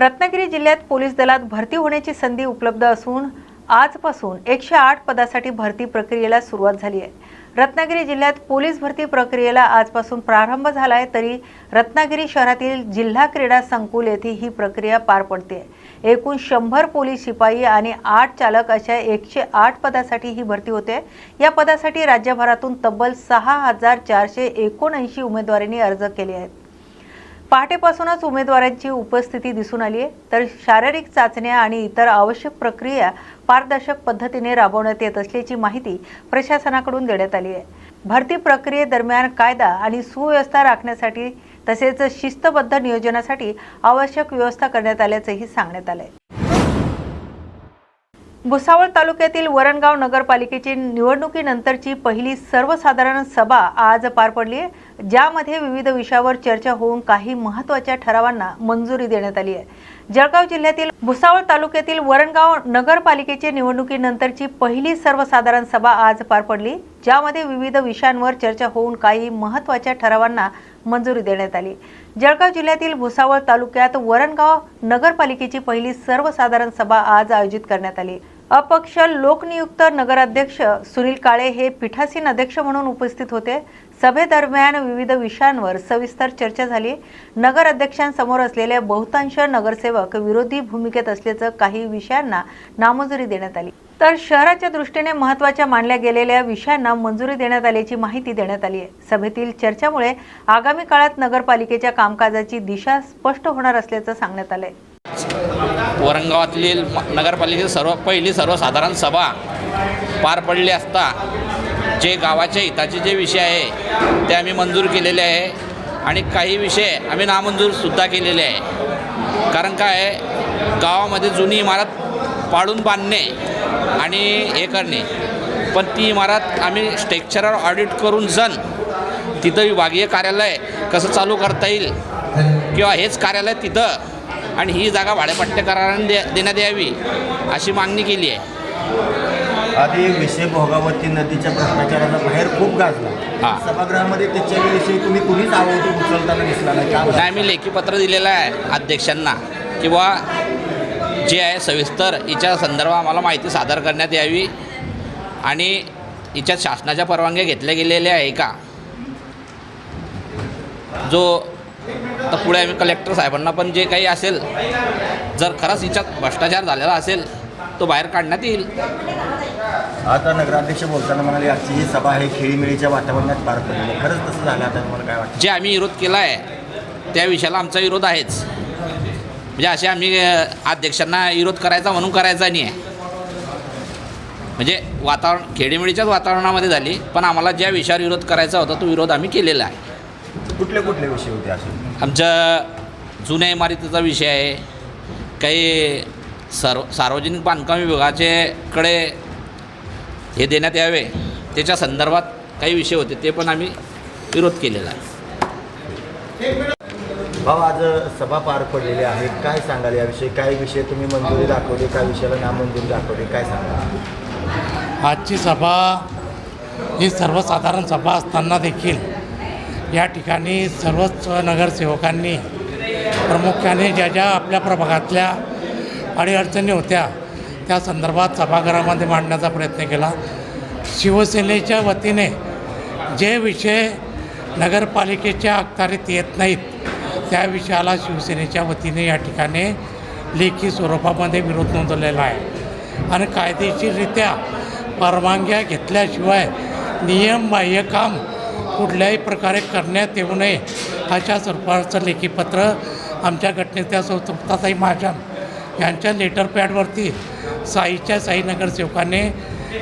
रत्नागिरी जिल्ह्यात पोलीस दलात भरती होण्याची संधी उपलब्ध असून आजपासून 108 पदासाठी भरती प्रक्रियेला सुरुवात झाली आहे। रत्नागिरी जिल्ह्यात पोलीस भरती प्रक्रियेला आजपासून प्रारंभ झाला आहे, तरी रत्नागिरी शहरातील जिल्हा क्रीडा संकुल येथे ही प्रक्रिया पार पडते। एकूण 100 पोलीस शिपाई आणि 8 चालक अशा 108 पदासाठी ही भरती होते। या पदासाठी राज्यभरातून तब्बल 6479 उमेदवारांनी अर्ज केले आहेत। पहाटेपासूनच उमेदवारांची उपस्थिती दिसून आली आहे, तर शारीरिक चाचण्या आणि इतर आवश्यक प्रक्रिया पारदर्शक पद्धतीने राबवण्यात येत असल्याची माहिती प्रशासनाकडून देण्यात आली आहे। भरती प्रक्रियेदरम्यान कायदा आणि सुव्यवस्था राखण्यासाठी तसेच शिस्तबद्ध नियोजनासाठी आवश्यक व्यवस्था करण्यात आल्याचंही सांगण्यात आलं आहे। भुसावळ तालुक्यातील वरणगाव नगरपालिकेची निवडणुकीनंतरची पहिली सर्वसाधारण सभा आज पार पडली आहे, ज्यामध्ये विविध विषयावर चर्चा होऊन काही महत्त्वाच्या ठरावांना मंजुरी देण्यात आली आहे। जळगाव जिल्ह्यातील भुसावळ तालुक्यातील वरणगाव नगरपालिकेची निवडणुकीनंतरची पहिली सर्वसाधारण सभा आज पार पडली, ज्यामध्ये विविध विषयांवर चर्चा होऊन काही महत्त्वाच्या ठरावांना मंजुरी देण्यात आली। जळगाव जिल्ह्यातील भुसावळ तालुक्यात वरणगाव नगरपालिकेची पहिली सर्वसाधारण सभा आज आयोजित करण्यात आली। अपक्ष लोकनियुक्त नगराध्यक्ष सुनील काळे हे पीठासीन अध्यक्ष म्हणून उपस्थित होते। सभेदरम्यान विविध विषयांवर सविस्तर चर्चा झाली। नगराध्यक्षांसमोर असलेले बहुतांश नगरसेवक विरोधी भूमिकेत असल्याचं काही विषयांना नामंजुरी देण्यात आली, तर शहराच्या दृष्टीने महत्त्वाच्या मानल्या गेलेल्या विषयांना मंजुरी देण्यात आल्याची माहिती देण्यात आली आहे। सभेतील चर्चेमुळे आगामी काळात नगरपालिकेच्या कामकाजाची दिशा स्पष्ट होणार असल्याचं सांगण्यात आलंय। वरणगावातील नगरपालिकेची पहिली सर्वसाधारण सभा पार पडली असता जे गावाच्या हिताचे जे विषय आहे ते आम्ही मंजूर केलेले आहे आणि काही विषय आम्ही नामंजूरसुद्धा केलेले आहे। कारण काय गावामध्ये जुनी इमारत पाडून बांधणे आणि हे करणे, पण ती इमारत आम्ही स्ट्रक्चरल ऑडिट करून तिथं विभागीय कार्यालय कसं चालू करता येईल किंवा हेच कार्यालय तिथं आणि ही जागा भाडेपट्टेकरांना देण्यात यावी अशी मागणी केली आहे। आधी विषय भोगावती नदीच्या भ्रष्टाचाराचा बाहेर खूप गाजला। सभागृहामध्ये त्याच्याविषयी तुम्ही कुणीच आवाज उचलताना दिसला नाही। मी लेखी पत्र दिलेलं आहे अध्यक्षांना किंवा जे आहे सविस्तर हिच्या संदर्भात आम्हाला माहिती सादर करण्यात यावी आणि हिच्यात शासनाच्या परवानग्या घेतल्या गेलेल्या आहे का, जो तर पुढे आम्ही कलेक्टर साहेबांना पण जे काही असेल जर खरंच हिच्यात भ्रष्टाचार झालेला असेल तो बाहेर काढण्यात येईल। आता नगराध्यक्ष बोलताना म्हणाले आजची ही सभा आहे खेळीमेळीच्या वातावरणात पार पडली, खरंच तसं झालं? आता तुम्हाला काय वाटतं? जे आम्ही विरोध केला आहे त्या विषयाला आमचा विरोध आहेच, म्हणजे असे आम्ही अध्यक्षांना विरोध करायचा म्हणून करायचा नाही आहे। म्हणजे वातावरण खेळीमेळीच्याच वातावरणामध्ये झाली, पण आम्हाला ज्या विषयावर विरोध करायचा होता तो विरोध आम्ही केलेला आहे। कुठले विषय होते असे? आमच्या जुन्या इमारतीचा विषय आहे, काही सार्वजनिक बांधकाम विभागाच्याकडे हे देण्यात यावे त्याच्या संदर्भात काही विषय होते, ते पण आम्ही विरोध केलेला आहे। भाऊ, आज सभा पार पडलेली आहे, काय सांगाल याविषयी? काय विषय तुम्ही मंजुरी दाखवली, काय विषयाला नामंजुरी दाखवली, काय सांगाल? आजची सभा ही सर्वसाधारण सभा असताना देखील या ठिकाणी सर्वच नगरसेवकांनी प्रामुख्याने ज्या ज्या आपल्या प्रभागातल्या अडीअडचणी होत्या त्या संदर्भात सभागृहामध्ये मांडण्याचा प्रयत्न केला। शिवसेनेच्या वतीने जे विषय नगरपालिकेच्या अखत्यारीत येत नाहीत त्या विषयाला शिवसेनेच्या वतीने या ठिकाणी लेखी स्वरूपामध्ये विरोध नोंदवलेला आहे आणि कायदेशीररित्या परवानग्या घेतल्याशिवाय नियमबाह्य काम कुठल्याही प्रकारे करण्यात येऊ नये अशा स्वरूपाचं लेखी पत्र आमच्या घटनेच्या तृप्ताताई महाजन यांच्या लेटर पॅडवरती साई नगरसेवकाने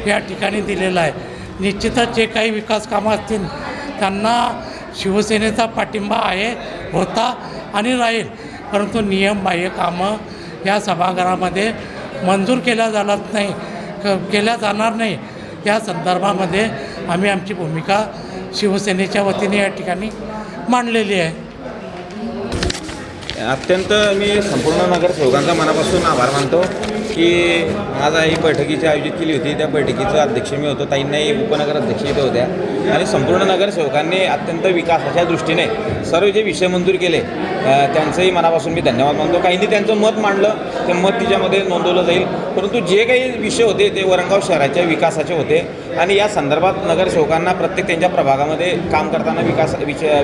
या ठिकाणी दिलेलं आहे। निश्चितच जे काही विकास कामं असतील त्यांना शिवसेनेचा पाठिंबा आहे, होता आणि राहील, परंतु नियमबाह्य कामं या सभागृहामध्ये मंजूर केल्या जाणार नाही या संदर्भामध्ये आम्ही आमची भूमिका शिवसेनेच्या वतीने या ठिकाणी मांडलेली आहे। अत्यंत मी संपूर्ण नगरसेवकांचा मनापासून आभार मानतो की की आज ही बैठकीची आयोजित केली होती. त्या बैठकीचं अध्यक्ष मी होतो, ताईंनाही उपनगर अध्यक्ष इथे होत्या आणि संपूर्ण नगरसेवकांनी अत्यंत विकासाच्या दृष्टीने सर्व जे विषय मंजूर केले त्यांचंही मनापासून मी धन्यवाद मानतो. काहींनी त्यांचं मत मांडलं, ते मत तिच्यामध्ये नोंदवलं जाईल, परंतु जे काही विषय होते ते वरणगाव शहराच्या विकासाचे होते आणि या संदर्भात नगरसेवकांना प्रत्येक त्यांच्या प्रभागामध्ये काम करताना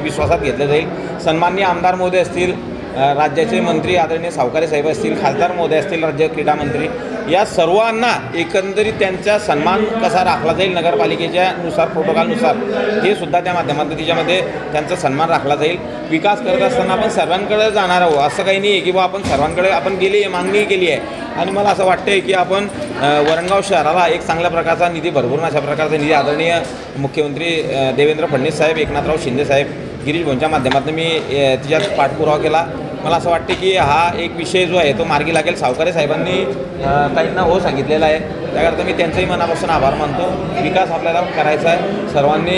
विश्वासात घेतलं जाईल. सन्माननीय आमदार महोदय असतील, राज्याचे मंत्री आदरणीय सावकारे साहेब असतील, खासदार महोदय असतील, राज्य क्रीडा मंत्री, या सर्वांना एकंदरीत त्यांचा सन्मान कसा राखला जाईल नगरपालिकेच्या नुसार प्रोटोकॉलनुसार हे सुद्धा त्या माध्यमातून तिच्यामध्ये त्यांचा सन्मान राखला जाईल. विकास करत असताना आपण सर्वांकडे जाणार आहोत असं काही नाही आहे की आपण सर्वांकडे आपण गेली आहे, मागणी केली आहे आणि मला असं वाटतं आहे की आपण वरणगाव शहराला एक चांगल्या प्रकारचा निधी, भरभरून अशा प्रकारचा निधी आदरणीय मुख्यमंत्री देवेंद्र फडणवीस साहेब, एकनाथराव शिंदे साहेब, गिरीश भाऊंच्या माध्यमातून मी तिच्यात पाठपुरावा केला. मला असं वाटतं की हा एक विषय जो आहे तो मार्गी लागेल. सावकारे साहेबांनी काहींना हो सांगितलेलं आहे, त्याकरता मी त्यांचंही मनापासून आभार मानतो. विकास आपल्याला करायचा आहे, सर्वांनी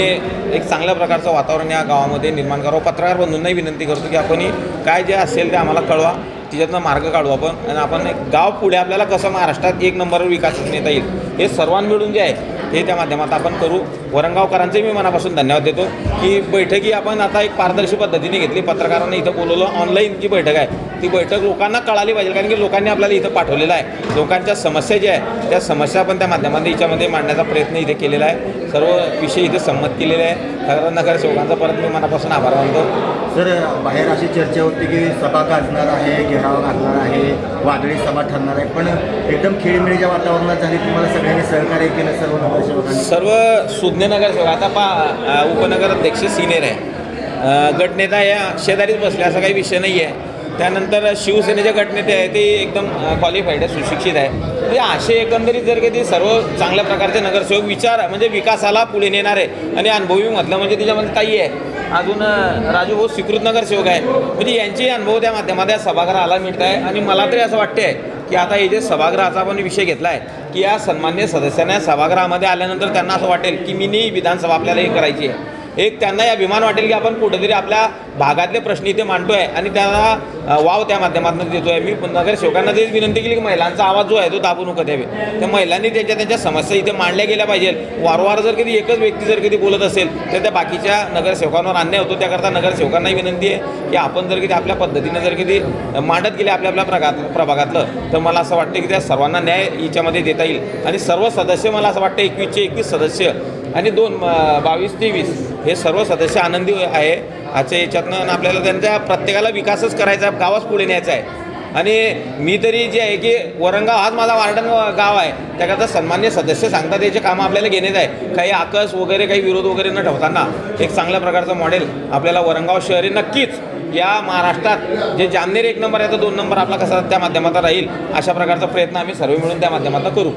एक चांगल्या प्रकारचं वातावरण या गावामध्ये निर्माण करावं. पत्रकार बंधूंनाही विनंती करतो की आपणही काय जे असेल ते आम्हाला कळवा, तिच्यातनं मार्ग काढू आपण आणि आपण एक गाव पुढे आपल्याला कसं महाराष्ट्रात एक नंबरवर विकास नेता येईल हे सर्वांना मिळून जे आहे हे त्या माध्यमात आपण करू. वरणगावकरांचे मी मनापासून धन्यवाद देतो की बैठकी आपण आता एक पारदर्शी पद्धतीने घेतली. पत्रकारांना इथं बोलवलं, ऑनलाईन जी बैठक आहे ती बैठक लोकांना कळाली पाहिजे, कारण की लोकांनी आपल्याला इथं पाठवलेलं आहे. लोकांच्या समस्या ज्या आहे त्या समस्या पण त्या माध्यमातून हिच्यामध्ये मांडण्याचा प्रयत्न इथे केलेला आहे. सर्व विषय इथे संमत केलेले आहे. नगरसेवकांचा परत मी मनापासून आभार मानतो. सर, बाहेर अशी चर्चा होती की सभा गाजणार आहे, घेराव घालणार आहे, वादळी सभा ठरणार आहे, पण एकदम खेळीमेळीच्या वातावरणात झाली. तुम्हाला सगळ्यांनी सहकार्य केलं सर्व नगरसेवकांनी. सर्व सुज्ञ नगरसेवक आता उपनगर अध्यक्ष सिनियर आहे, गटनेता या शेजारीच बसले असं काही विषय नाही आहे. त्यानंतर शिवसेनेचे गटनेते आहे ते एकदम क्वालिफाईड आहे, सुशिक्षित आहे. म्हणजे असे एकंदरीत जर की ते सर्व चांगल्या प्रकारचे नगरसेवक विचार म्हणजे विकासाला पुढे नेणार आहे आणि अनुभवी म्हटलं म्हणजे त्याच्यामध्ये ताई आहे, अजून राजू भाऊ स्वीकृत नगरसेवक आहे. म्हणजे यांचे अनुभव त्या माध्यमात या सभागृहाला मिळत आहे आणि मला तरी असं वाटते आहे की आता हे जे सभागृहाचा आपण विषय घेतला आहे की या सन्मान्य सदस्यांना सभागृहामध्ये आल्यानंतर त्यांना असं वाटेल की मिनी विधानसभा आपल्याला हे करायची आहे. एक त्यांना अभिमान वाटेल की आपण कुठेतरी आपल्या भागातले प्रश्न इथे मांडतो आहे आणि त्यांना वाव त्या माध्यमातून देतो आहे. मी नगरसेवकांना तेच विनंती केली की महिलांचा आवाज जो आहे तो दाबू नको द्यावे. त्या महिलांनी त्यांच्या समस्या इथे मांडल्या गेल्या पाहिजे. वारंवार जर कधी एकच व्यक्ती जर कधी बोलत असेल तर त्या बाकीच्या नगरसेवकांवर अन्याय होतो. त्याकरता नगरसेवकांनाही विनंती आहे की आपण जर कधी आपल्या पद्धतीने जर कधी मांडत गेले आपल्या प्रभागातलं तर मला असं वाटतं की त्या सर्वांना न्याय याच्यामध्ये देता येईल. आणि सर्व सदस्य मला असं वाटतं 21चे 21 सदस्य आणि 22 ते 20 हे सर्व सदस्य आनंदी आहे आजच्या याच्यातनं. आपल्याला त्यांच्या प्रत्येकाला विकासच करायचा आहे, गावास पुढे न्यायचा आहे. आणि मी तरी जे आहे की वरणगाव हाच माझा वार्डन गाव आहे, त्याकरता सन्मान्य सदस्य सांगतात याचे कामं आपल्याला घेण्यात आहे. काही आकस वगैरे काही विरोध वगैरे न ठेवताना एक चांगल्या प्रकारचं मॉडेल आपल्याला वरणगाव शहरी नक्कीच या महाराष्ट्रात जे जामनेर 1 नंबर आहे तर 2 नंबर आपला कसा त्या माध्यमातून राहील अशा प्रकारचा प्रयत्न आम्ही सर्व मिळून त्या माध्यमातून करू.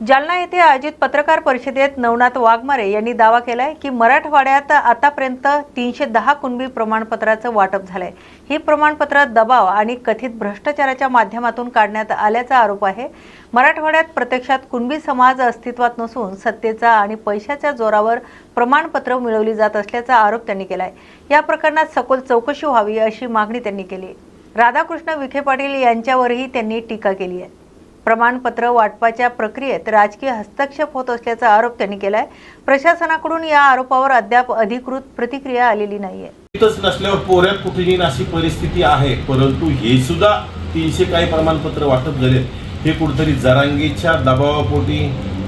जालना येथे आयोजित पत्रकार परिषदेत नवनाथ वाघमारे यांनी दावा केलाय की मराठवाड्यात आतापर्यंत 310 कुणबी प्रमाणपत्राचं वाटप झालंय. ही प्रमाणपत्र दबाव आणि कथित भ्रष्टाचाराच्या माध्यमातून काढण्यात आल्याचा आरोप आहे. मराठवाड्यात प्रत्यक्षात कुणबी समाज अस्तित्वात नसून सत्तेचा आणि पैशाच्या जोरावर प्रमाणपत्र मिळवली जात असल्याचा आरोप त्यांनी केलाय. या प्रकरणात सखोल चौकशी व्हावी अशी मागणी त्यांनी केली. राधाकृष्ण विखे पाटील यांच्यावरही त्यांनी टीका केली आहे. प्रमाणपत्र वाटपाच्या प्रक्रियेत राजकीय हस्तक्षेप होत असल्याचा आरोप त्यांनी केलाय. प्रशासनाकडून या आरोपावर अद्याप अधिकृत प्रतिक्रिया आलेली नाहीये. इथंच नसल्यावर पोऱ्यात कुठे येईन अशी परिस्थिती आहे, परंतु हे सुद्धा 300 काही प्रमाणपत्र वाटप झाले हे कुठेतरी जरांगीच्या दबावापोटी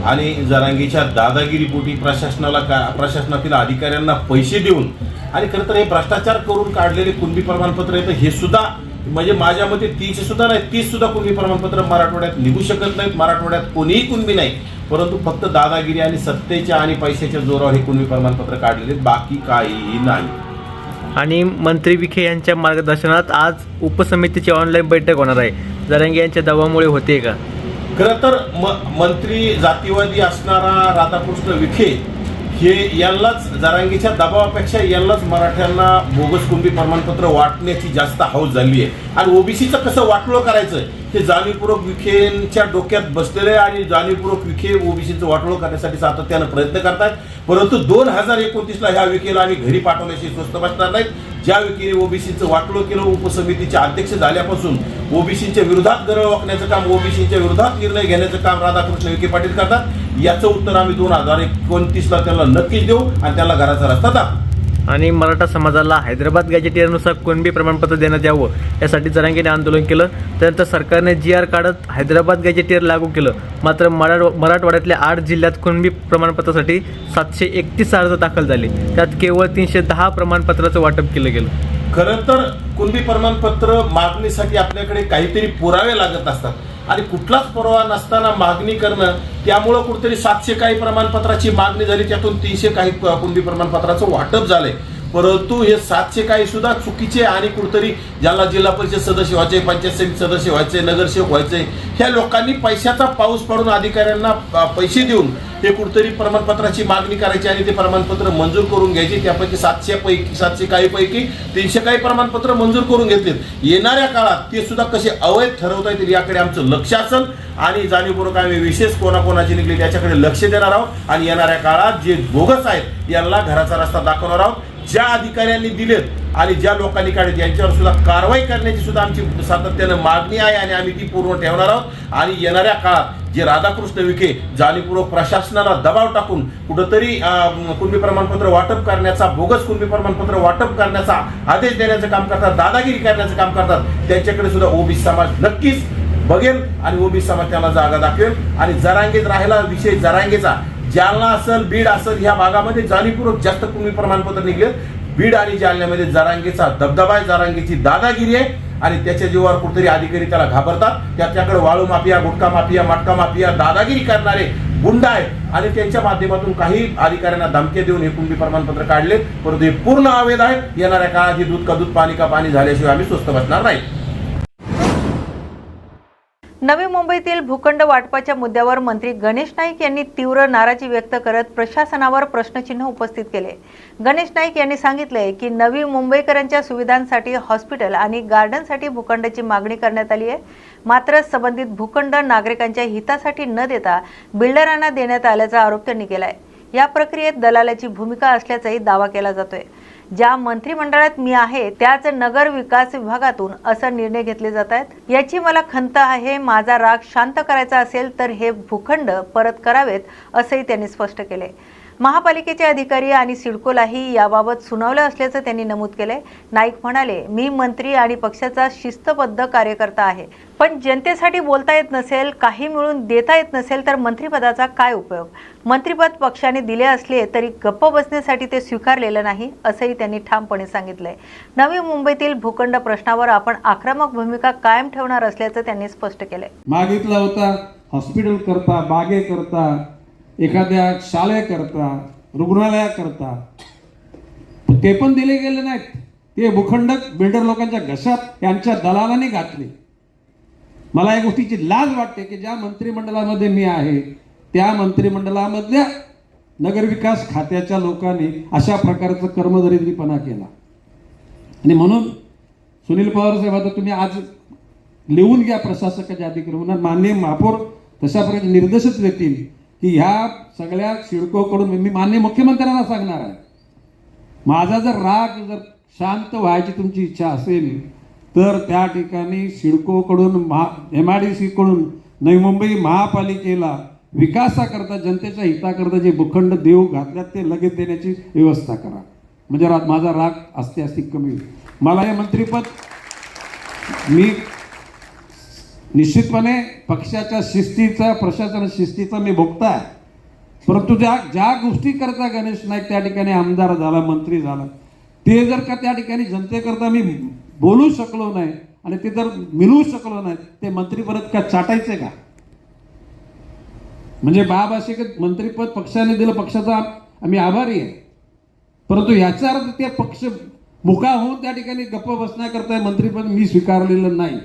आणि जरांगीच्या दादागिरीपोटी प्रशासनातील अधिकाऱ्यांना पैसे देऊन आणि खरं तर हे भ्रष्टाचार करून काढलेले कुणबी प्रमाणपत्र आहेत. हे सुद्धा म्हणजे माझ्या मते 300 सुद्धा नाही, 30 सुद्धा कुणबी प्रमाणपत्र मराठवाड्यात निघू शकत नाहीत. मराठवाड्यात कोणीही कुणबी नाही, परंतु फक्त दादागिरी आणि सत्तेच्या आणि पैशाच्या जोरावर हे कुणबी प्रमाणपत्र काढलेले, बाकी काहीही नाही. आणि मंत्री विखे यांच्या मार्गदर्शनात आज उपसमितीची ऑनलाईन बैठक होणार आहे. जरांगे यांच्या दबावामुळे होते का? खरं तर मंत्री जातीवादी असणारा राधाकृष्ण विखे हे यांनाच जरांगीच्या दबावापेक्षा यांनाच मराठ्यांना बोगस कुणबी प्रमाणपत्र वाटण्याची जास्त हौस झाली आहे. आणि ओबीसीचं कसं वाटोळं करायचं हे जाणीवपूर्वक विखेंच्या डोक्यात बसलेलं आहे आणि जाणीवपूर्वक विखे ओबीसीचं वाटोळं करण्यासाठी सातत्यानं प्रयत्न करतात. परंतु 2029ला ह्या विखेला आम्ही घरी पाठवण्याशी स्वस्त बसणार नाहीत. ज्या विखेने ओबीसीचं वाटोळं केलं, उपसमितीचे अध्यक्ष झाल्यापासून ओबीसीच्या विरोधात गरळ वाकण्याचं काम, ओबीसीच्या विरोधात निर्णय घेण्याचं काम राधाकृष्ण विखे पाटील करतात. याचं उत्तर आम्ही 2029ला त्यांना नक्कीच देऊ आणि त्याला घराचा रस्ता दाखवू. आणि मराठा समाजाला हैदराबाद गॅजेटियरनुसार कुणबी प्रमाणपत्र देण्यात यावं यासाठी जरांगेने आंदोलन केलं. त्यानंतर सरकारने GR काढत हैदराबाद गॅजेटियर लागू केलं. मात्र मराठवाड्यातल्या 8 जिल्ह्यात कुणबी प्रमाणपत्रासाठी 731 अर्ज दाखल झाले. त्यात केवळ 310 प्रमाणपत्राचं वाटप केलं गेलं. खरं तर कुणबी प्रमाणपत्र मागणीसाठी आपल्याकडे काहीतरी पुरावे लागत असतात आणि कुठलाच पुरावा नसताना मागणी करणं, त्यामुळं कुठेतरी 700 काही प्रमाणपत्राची मागणी झाली, त्यातून 300 काही कुणबी प्रमाणपत्राचं वाटप झालंय. परंतु हे 700 काही सुद्धा चुकीचे आणि कुठेतरी ज्याला जिल्हा परिषद सदस्य व्हायचे, पंचायत समिती सदस्य व्हायचे, नगरसेवक व्हायचे, ह्या लोकांनी पैशाचा पाऊस पडून अधिकाऱ्यांना पैसे देऊन हे कुठेतरी प्रमाणपत्राची मागणी करायची आणि ते प्रमाणपत्र मंजूर करून घ्यायची. त्यापैकी 700 काही पैकी 300 काही प्रमाणपत्र मंजूर करून घेतलेत. येणाऱ्या काळात ते सुद्धा कसे अवैध ठरवता येतील याकडे आमचं लक्ष असेल आणि जाणीवपूर्वक आम्ही विशेष कोणाकोणाची निघली त्याच्याकडे लक्ष देणार आहोत आणि येणाऱ्या काळात जे बोगस आहेत यांना घराचा रस्ता दाखवणार आहोत. ज्या अधिकाऱ्यांनी दिलेत आणि ज्या लोकांनी काढलेत यांच्यावर सुद्धा कारवाई करण्याची सुद्धा आमची सातत्यानं मागणी आहे आणि आम्ही ती पूर्ण ठेवणार आहोत. आणि येणाऱ्या काळात जे राधाकृष्ण विखे जाणीवपूर्वक प्रशासनाला दबाव टाकून कुठंतरी कुणबी प्रमाणपत्र वाटप करण्याचा, बोगस कुणबी प्रमाणपत्र वाटप करण्याचा आदेश देण्याचं काम करतात, दादागिरी करण्याचं काम करतात, त्यांच्याकडे सुद्धा ओबीसी समाज नक्कीच बघेल आणि ओबीसी समाज त्याला जागा दाखवेल. आणि जरांगेत राहिला विषय जरांगेचा, जालना असेल, बीड असेल, ह्या भागामध्ये जाणीवपूर्वक जास्त कुणबी प्रमाणपत्र निघले. बीड आणि जालन्यामध्ये जरांगेचा दबदबा आहे, जरांगेची दादागिरी आहे आणि त्याच्या जीवावर कुठेतरी अधिकारी त्याला घाबरतात. त्याच्याकडे वाळू माफिया, गुटखा माफिया, मटका माफिया, दादागिरी करणारे गुंड आहेत आणि त्यांच्या माध्यमातून काही अधिकाऱ्यांना धमक्या देऊन हे कुणबी प्रमाणपत्र काढले. परंतु हे पूर्ण अवैध आहे. येणाऱ्या काळात ही दूध का दूध पाणी का पाणी झाल्याशिवाय आम्ही स्वस्त बसणार नाही. नवी मुंबईतील भूखंड वाटपाच्या मुद्द्यावर मंत्री गणेश नाईक यांनी तीव्र नाराजी व्यक्त करत प्रशासनावर प्रश्नचिन्ह उपस्थित केले. गणेश नाईक यांनी सांगितले की नवी मुंबईकरांच्या सुविधांसाठी हॉस्पिटल आणि गार्डनसाठी भूखंडाची मागणी करण्यात आली आहे. मात्र संबंधित भूखंड नागरिकांच्या हितासाठी न देता बिल्डरांना देण्यात आल्याचा आरोप त्यांनी केलाय. या प्रक्रियेत दलालाची भूमिका असल्याचाही दावा केला जातोय. ज्या मंत्रिमंडळात मी आहे त्याच नगर विकास विभागातून असा निर्णय घेतले जात आहेत. याची मला खंत आहे. माझा राग शांत करायचा असेल तर हे भूखंड परत करावेत असंही त्यांनी स्पष्ट केले. महापालिकेचे अधिकारी आणि सिडकोलाही याबाबत सुनावलं असल्याचं त्यांनी नमूद केले. नाईक म्हणाले, मी मंत्री आणि पक्षाचा शिस्तबद्ध कार्यकर्ता आहे, पण जनतेसाठी बोलता येत नसेल, काही मिळून देता येत नसेल तर मंत्रिपदाचा काय उपयोग. मंत्रिपद पक्षाने दिले असले तरी गप्प बसण्यासाठी ते स्वीकारलेलं नाही असंही त्यांनी ठामपणे सांगितलंय. नवी मुंबईतील भूखंड प्रश्नावर आपण आक्रमक भूमिका कायम ठेवणार असल्याचं त्यांनी स्पष्ट केलंय. मागितला होता हॉस्पिटल करता, बागे करता, एखाद्या शाळेकरता, रुग्णालयाकरता, ते पण दिले गेले नाहीत. ते भूखंड बिल्डर लोकांच्या घशात यांच्या दलालाने घातले. मला या गोष्टीची लाज वाटते की ज्या मंत्रिमंडळामध्ये मी आहे त्या मंत्रिमंडळामधल्या नगरविकास खात्याच्या लोकांनी अशा प्रकारचं कर्मदरिद्रीपणा केला. आणि म्हणून सुनील पवार साहेब, आता तुम्ही आज लिहून घ्या प्रशासकाच्या अधिकारी माननीय महापौर तशा प्रकारे निर्देशच देतील की ह्या सगळ्या सिडकोकडून मी माननीय मुख्यमंत्र्यांना सांगणार आहे. माझा जर राग जर शांत व्हायची तुमची इच्छा असेल तर त्या ठिकाणी सिडकोकडून MIDC कडून नवी मुंबई महापालिकेला विकासाकरता, जनतेच्या हिताकरता जे भूखंड देऊ घातल्यात ते लगेच देण्याची व्यवस्था करा. म्हणजे माझा राग असते कमी होईल. मला हे मंत्रिपद मी निश्चितपणे पक्षाच्या शिस्तीचा, प्रशासन शिस्तीचा मी भोगता आहे. परंतु ज्या गोष्टी करता गणेश नाईक त्या ठिकाणी आमदार झाला, मंत्री झाला, ते जर का त्या ठिकाणी जनतेकरता मी बोलू शकलो नाही आणि ते जर मिळवू शकलो नाही, ते मंत्री परत का चाटायचे का? म्हणजे बाबाशी मंत्रीपद पक्षाने दिलं, पक्षाचा आम्ही आभारी आहे. परंतु याचा अर्थ ते पक्ष मुका होऊन त्या ठिकाणी गप्प बसण्याकरता मंत्रीपद मी स्वीकारलेलं नाही.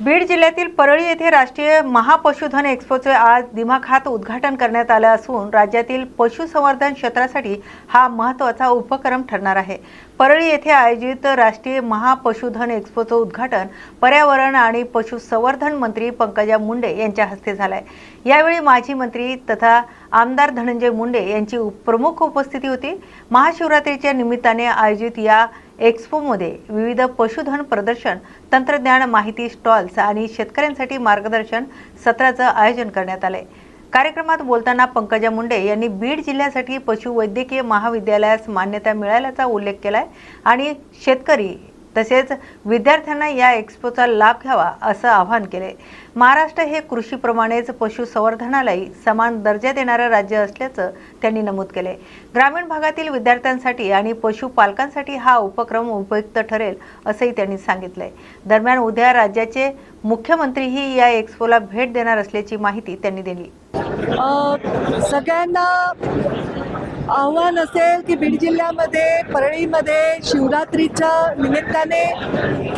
बीड जिल्ह्यातील परळी येथे राष्ट्रीय महापशुधन एक्स्पोचे आज दिमाखात उद्घाटन करण्यात आलं असून राज्यातील पशुसंवर्धन क्षेत्रासाठी हा महत्त्वाचा उपक्रम ठरणार आहे. परळी येथे आयोजित राष्ट्रीय महापशुधन एक्स्पोचं उद्घाटन पर्यावरण आणि पशुसंवर्धन मंत्री पंकजा मुंडे यांच्या हस्ते झालंय. यावेळी माजी मंत्री तथा आमदार धनंजय मुंडे यांची प्रमुख उपस्थिती होती. महाशिवरात्रीच्या निमित्ताने आयोजित या एक्स्पोमध्ये विविध पशुधन प्रदर्शन, तंत्रज्ञान माहिती स्टॉल्स आणि शेतकऱ्यांसाठी मार्गदर्शन सत्राचं आयोजन करण्यात आले. कार्यक्रमात बोलताना पंकजा मुंडे यांनी बीड जिल्ह्यासाठी पशुवैद्यकीय महाविद्यालयास मान्यता मिळाल्याचा उल्लेख केलाय आणि शेतकरी तसेच विद्यार्थ्यांना या एक्स्पोचा लाभ घ्यावा असं आवाहन केले. महाराष्ट्र हे कृषीप्रमाणेच पशुसंवर्धनालाही समान दर्जा देणारं राज्य असल्याचं त्यांनी नमूद केले. ग्रामीण भागातील विद्यार्थ्यांसाठी आणि पशुपालकांसाठी हा उपक्रम उपयुक्त ठरेल असंही त्यांनी सांगितलंय. दरम्यान उद्या राज्याचे मुख्यमंत्रीही या एक्स्पोला भेट देणार असल्याची माहिती त्यांनी दिली. सगळ्यांना आव्हान असेल की बीड जिल्ह्यामध्ये परळीमध्ये शिवरात्रीच्या निमित्ताने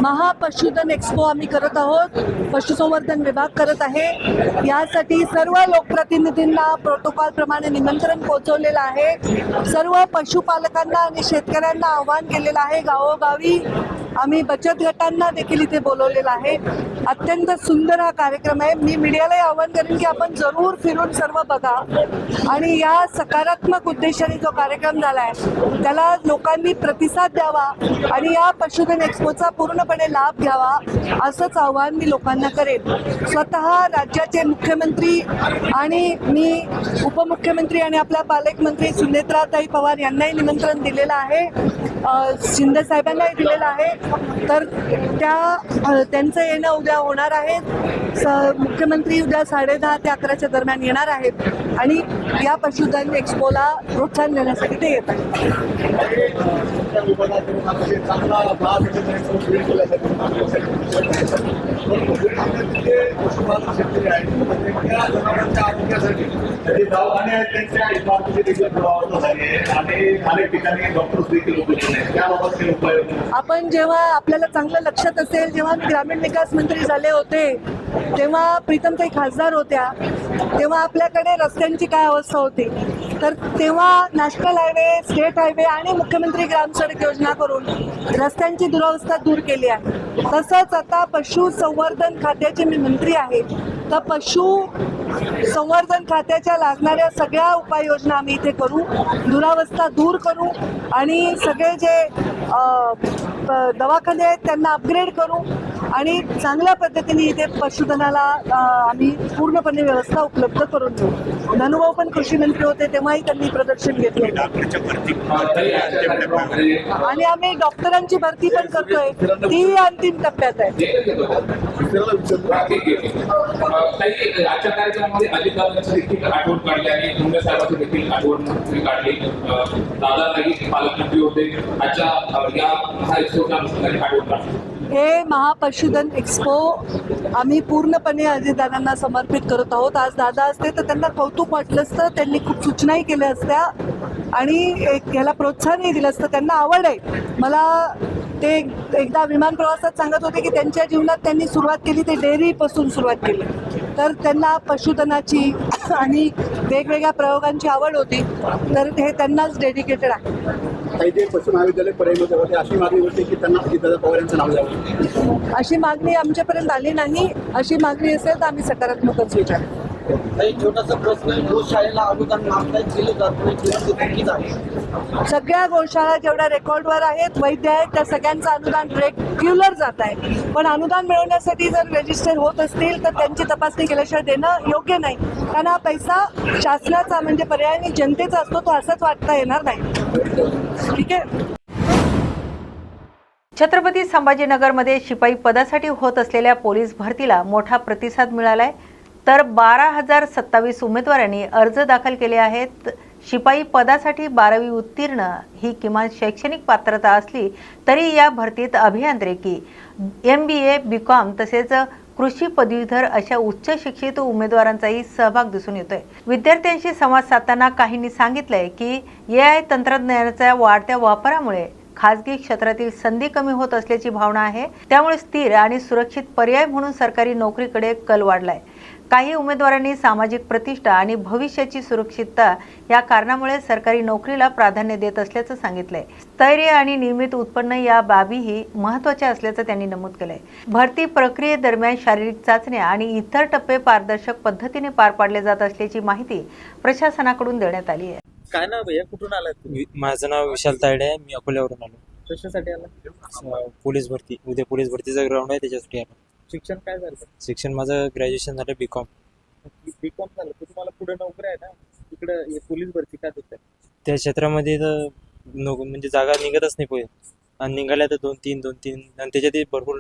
महापशुधन एक्स्पो आम्ही करत आहोत. पशुसंवर्धन विभाग करत आहे. यासाठी सर्व लोकप्रतिनिधींना प्रोटोकॉल प्रमाणे निमंत्रण पोहोचवलेलं आहे. सर्व पशुपालकांना आणि शेतकऱ्यांना आव्हान केलेलं आहे. गावोगावी आम्ही बचत गटांना देखील इथे बोलवलेलं आहे. अत्यंत सुंदर हा कार्यक्रम आहे. मी मीडियालाही आव्हान करेन की आपण जरूर फिरून सर्व बघा आणि या सकारात्मक उद्देशाने जो कार्यक्रम झाला आहे त्याला लोकांनी प्रतिसाद द्यावा आणि या पशुधन एक्स्पोचा पूर्णपणे लाभ घ्यावा असंच आव्हान मी लोकांना करेन. स्वतः राज्याचे मुख्यमंत्री आणि मी उपमुख्यमंत्री आणि आपल्या पालकमंत्री सुनेत्राताई पवार यांनाही निमंत्रण दिलेलं आहे. शिंदे साहेबांनाही दिलेलं आहे. तर त्यांचं येणं उद्या होणार आहे. मुख्यमंत्री उद्या 10:30 ते 11च्या दरम्यान येणार आहेत आणि या पशुधन एक्स्पोला प्रोत्साहन देण्यासाठी ते येत आहेत. आपण जेव्हा आपल्याला चांगलं लक्षात असेल, जेव्हा मी ग्रामीण विकास मंत्री झाले होते तेव्हा प्रीतमताई खासदार होत्या, तेव्हा आपल्याकडे रस्त्यांची काय अवस्था होती. तर तेव्हा नॅशनल हायवे, स्टेट हायवे आणि मुख्यमंत्री ग्राम सडक योजना करून रस्त्यांची दुरावस्था दूर केली आहे. तसंच आता पशुसंवर्धन खात्याचे मी मंत्री आहे. तर पशुसंवर्धन खात्याच्या लागणाऱ्या सगळ्या उपाययोजना आम्ही इथे करू, दुरावस्था दूर करू आणि सगळे जे दवाखाने आहेत त्यांना अपग्रेड करू आणि चांगल्या पद्धतीने इथे पशुधनाला आम्ही पूर्णपणे व्यवस्था उपलब्ध करून देऊ. धनुभाऊ पण कृषी मंत्री होते तेव्हाही त्यांनी प्रदर्शन घेतले आणि आम्ही डॉक्टरांची भरती पण करतोय. ती अंतिम टप्प्यात आहे. आजच्या कार्यक्रमामध्ये अजितदादांची देखील आठवण काढली आणि मुंडे साहेबांची देखील आठवण काढली. दादाही पालकमंत्री होते. आजच्या या महाएक्स्पोच्या अनुषंगाने आठवण काढली. हे महापशुधन एक्स्पो आम्ही पूर्णपणे अजितदादांना समर्पित करत आहोत. आज दादा असते तर त्यांना कौतुक वाटलं असतं, त्यांनी खूप सूचनाही केल्या असत्या आणि ह्याला प्रोत्साहनही दिलं असतं. त्यांना आवड आहे. मला ते एकदा विमान प्रवासात सांगत होते की त्यांच्या जीवनात त्यांनी सुरुवात केली ते डेअरीपासून सुरुवात केली. तर त्यांना पशुधनाची आणि वेगवेगळ्या प्रयोगांची आवड होती. तर हे त्यांनाच डेडिकेटेड आहे. काही जे पशु महाविद्यालय परळीमध्ये होते अशी मागणी होती की त्यांना अजितदादा पवार यांचं नाव द्यावं. अशी मागणी आमच्यापर्यंत आली नाही. अशी मागणी असेल तर आम्ही सकारात्मकच विचार. काही छोटासा प्रश्न, गोशाळेला अनुदान मागताय केलं जात नाही. सगळ्या गोशाळा जेवढ्या रेकॉर्डवर आहेत, वैद्य आहेत, त्या सगळ्यांचं अनुदान रेग्युलर जात आहे. पण अनुदान मिळवण्यासाठी जर रजिस्टर होत असतील तर त्यांची तपासणी केल्याशिवाय देणं योग्य नाही. कारण हा पैसा शासनाचा म्हणजे पर्यायाने जनतेचा असतो, तो असाच वाटता येणार नाही. ठीक आहे. छत्रपती संभाजीनगरमध्ये शिपाई पदासाठी होत असलेल्या पोलीस भरतीला मोठा प्रतिसाद मिळालाय. तर 12,027 उमेदवारांनी अर्ज दाखल केले आहेत. शिपाई पदासाठी 12वी उत्तीर्ण ही किमान शैक्षणिक पात्रता असली तरी या भरतीत अभियांत्रिकी, MBA, BCom तसेच कृषी पदवीधर अशा उच्च शिक्षित उमेदवारांचाही सहभाग दिसून येतोय. विद्यार्थ्यांशी संवाद साधताना काहींनी सांगितलंय की AI तंत्रज्ञानाच्या वाढत्या वापरामुळे खासगी क्षेत्रातील संधी कमी होत असल्याची भावना आहे. त्यामुळे स्थिर आणि सुरक्षित पर्याय म्हणून सरकारी नोकरीकडे कल वाढलाय. काही उमेदवारांनी सामाजिक प्रतिष्ठा आणि भविष्याची सुरक्षितता या कारणामुळे सरकारी नोकरीला प्राधान्य देत असल्याचं सांगितलंय. स्थैर्य आणि नियमित उत्पन्न या बाबीही महत्त्वाच्या असल्याचं त्यांनी नमूद केलंय. भरती प्रक्रियेदरम्यान शारीरिक चाचण्या आणि इतर टप्पे पारदर्शक पद्धतीने पार पाडले जात असल्याची माहिती प्रशासनाकडून देण्यात आली आहे. काय नाव भैया, कुठून आलात तुम्ही? माझं नाव विशाल तायडे आहे. मी अकोल्यावरून आलो. कशासाठी आला? पोलीस भरती, उद्या पोलीस भरतीचा ग्राउंड आहे, त्याच्यासाठी आलो. शिक्षण काय झालं? शिक्षण माझं ग्रॅज्युएशन झालं BCom. बीकॉम झालं तर तुम्हाला पुढे नोकरी आहे ना, इकडे पोलीस भरती का देतात? त्या क्षेत्रामध्ये तर म्हणजे जागा निघतच नाही पोहे, आणि निघाल्या तर दोन तीन आणि त्याच्यात भरपूर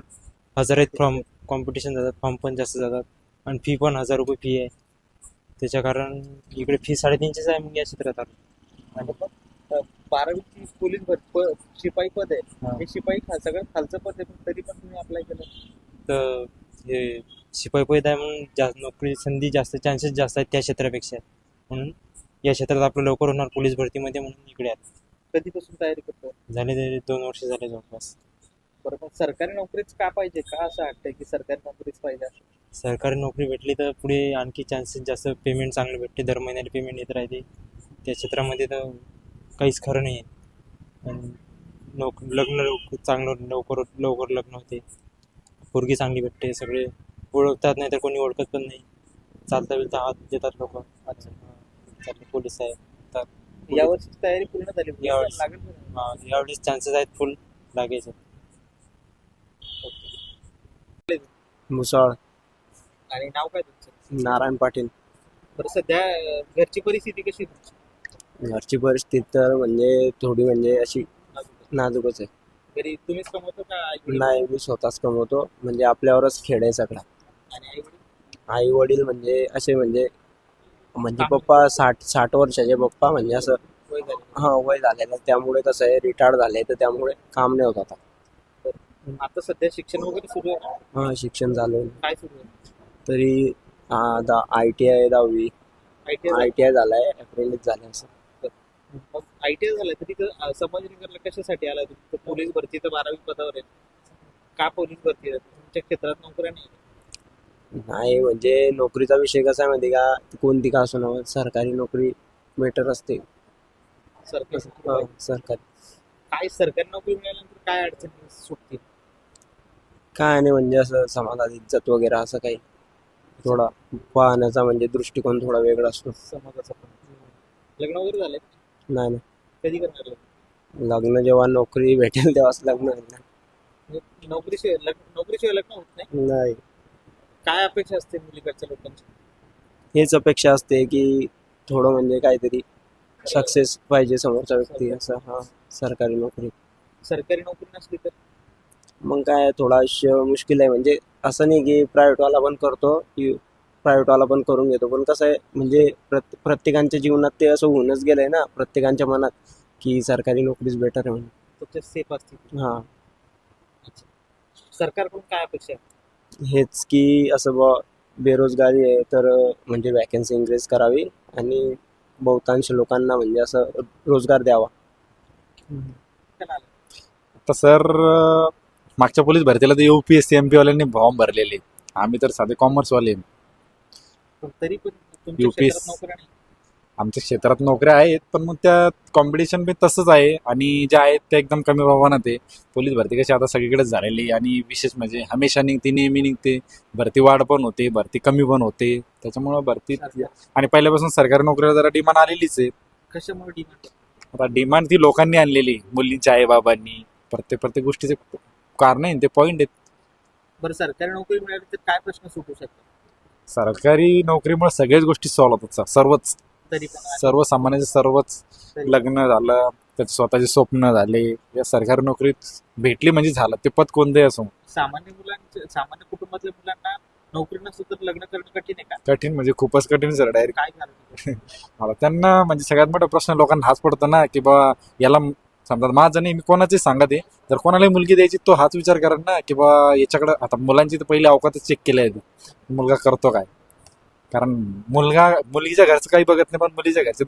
हजार आहेत फॉर्म, कॉम्पिटिशन जातात, फॉर्म पण जास्त जातात, आणि फी पण 1000 रुपये फी आहे. त्याच्या कारण इकडे फी 350 आहे. मग या क्षेत्रात आलो. आणि मग 12वीची पोलीस भरती शिपाई पद आहे, हे शिपाई सगळ्यात खालचं पद आहे, पण तरी पण तुम्ही अप्लाय केलं. तर हे शिपाई पद आहे म्हणून जास्त नोकरी संधी जास्त, चान्सेस जास्त आहेत त्या क्षेत्रापेक्षा, म्हणून या क्षेत्रात आपलं लवकर होणार पोलीस भरतीमध्ये, म्हणून इकडे आलो. कधीपासून तयारी करतो? झाले तरी 2 वर्ष झाले जवळपास. बरं, मग सरकारी नोकरीच का पाहिजे? का असं वाटतंय की सरकारी नोकरीच पाहिजे असं? सरकारी नोकरी भेटली तर पुढे आणखी चान्सेस जास्त, पेमेंट चांगलं भेटते, दर महिन्याला पेमेंट येत राहते. त्या क्षेत्रामध्ये तर काहीच खरं नाही आहे. आणि लग्न चांगलं लवकर लग्न होते, पोरगी चांगली भेटते, सगळे ओळखतात, नाही तर कोणी ओळखत पण नाही. चालता बिलता हात देतात लोक. अच्छा, पोलीस आहे. तर यावर्षी तयारी पूर्ण झाली? यावेळेस लागेल का? यावेळेस चान्सेस आहेत फुल लागायचे. मुसाळ. आणि नाव काय तुमचं? नारायण पाटील. बरं, सध्या घरची परिस्थिती कशी आहे तुमची? घरची परिस्थिती तर म्हणजे थोडी म्हणजे अशी नाजूकच आहे. घरी तुम्हीच कमवतो का आई-वडील? नाही, मी स्वतःच कमवतो. म्हणजे आपल्यावरच खेळ आहे सगळा. आणि आई-वडील? आई वडील म्हणजे असे म्हणजे पप्पा 60 वर्षाचे पप्पा, म्हणजे असं वय झाली. वय झालेलं आहे. त्यामुळे कसं आहे, रिटायर्ड झाले, तर त्यामुळे काम नाही होत आता. आता सध्या शिक्षण वगैरे सुरू आहे? शिक्षण झालं काय सुरू आहे? तरी ITI 10वी ITI झालाय, एप्रिलच झालं असं. मग ITI झालंय तर तिथं संभाजीनगरला कशासाठी आलाय तुम्ही? पोलीस भरती तर 12वी पदावर आहे. का पोलीस भरती आहे? तुमच्या क्षेत्रात नोकऱ्या नाही, म्हणजे नोकरीचा विषय कसा आहे माहिती का, कोणती का असो ना, सरकारी नोकरी बेटर असते. सरकारी काय सरकारी नोकरी मिळाल्यानंतर काय अडचणी सुटतील? काय नाही, म्हणजे असं समाजात इज्जत वगैरे असं काही थोडा पाहण्याचा म्हणजे दृष्टिकोन थोडा वेगळा असतो. समाजाचं पण. लग्न वगैरे झालंय? नाही, कधी करणार लग्न? लग्न जेव्हा नोकरी भेटेल तेव्हाच लग्न होईल ना. नोकरीशिवाय लग्न होत नाही? नाही, काय अपेक्षा असते मुलीकडच्या लोकांची? हेच अपेक्षा असते की थोडं म्हणजे काहीतरी सक्सेस पाहिजे समोरचा व्यक्ती, असं. सरकारी नोकरी नसली तर मग काय थोडं आयुष्य मुश्किल आहे. म्हणजे असं नाही की प्रायव्हेटवाला पण करतो, की प्रायव्हेटवाला पण करून घेतो, पण कसं आहे म्हणजे प्रत्येकांच्या जीवनात ते असं होऊनच गेलंय ना, प्रत्येकांच्या मनात की सरकारी नोकरीच बेटर आहे म्हणून. सेफ असते. हां, सरकारकडून काय अपेक्षा आहे? हेच की असं बेरोजगारी आहे तर म्हणजे वॅकन्सी इन्क्रीज करावी आणि बहुतांश लोकांना म्हणजे असं रोजगार द्यावा. तर सर, मागच्या पोलीस भरतीला तर UPSC MP वाल्यांनी फॉर्म भरलेले, आम्ही तर साधे कॉमर्सवाले. पण तरी पण तुमच्या क्षेत्रात नोकऱ्या नाही? आमच्या क्षेत्रात नोकऱ्या आहेत, पण मग त्या कॉम्पिटिशन पण तसंच आहे, आणि ज्या आहेत त्या एकदम कमी प्रमाणात आहे. पोलीस भरती कशी आता सगळीकडेच झालेली, आणि विशेष म्हणजे हमेशा निघते, नेहमी निघते. भरती वाढ पण होते, भरती कमी पण होते. त्याच्यामुळं भरती, आणि पहिल्यापासून सरकारी नोकरीला जरा डिमांड आलेलीच आहे. कशामुळे डिमांड? आता डिमांड ती लोकांनी आणलेली, मुलींच्या आईबाबांनी. प्रत्येक गोष्टीचे कारण आहे, ते पॉईंट आहेत. बरं, सरकारी नोकरी मिळाली तर काय प्रश्न सुटू शकतात? सरकारी नोकरीमुळे सगळ्याच गोष्टी सॉल्व्ह होतात, सर्वच. तरी पण सर्वसामान्याचे सर्वच लग्न झालं, त्याचे स्वतःचे स्वप्न झाले, या सरकारी नोकरीत भेटली म्हणजे झालं. ते पद कोणतंही असो. सामान्य कुटुंबातल्या मुलांना नोकरी नसतं तर लग्न करणं कठीण आहे का? कठीण म्हणजे खूपच कठीण सर. डायरेक्ट काय कारण? आता त्यांना म्हणजे सगळ्यात मोठा प्रश्न लोकांना हाच पडतो ना, की बा याला समजा माझं नाही, मी कोणाचंही सांगत आहे, जर कोणालाही मुलगी द्यायची तो हाच विचार करा ना, की बा याच्याकडं आता मुलांची तर पहिली अवकातच चेक केली आहे, मुलगा करतो काय. कारण मुलगीच्या घरचं काही बघत नाही, पण मुलीच्या घरचे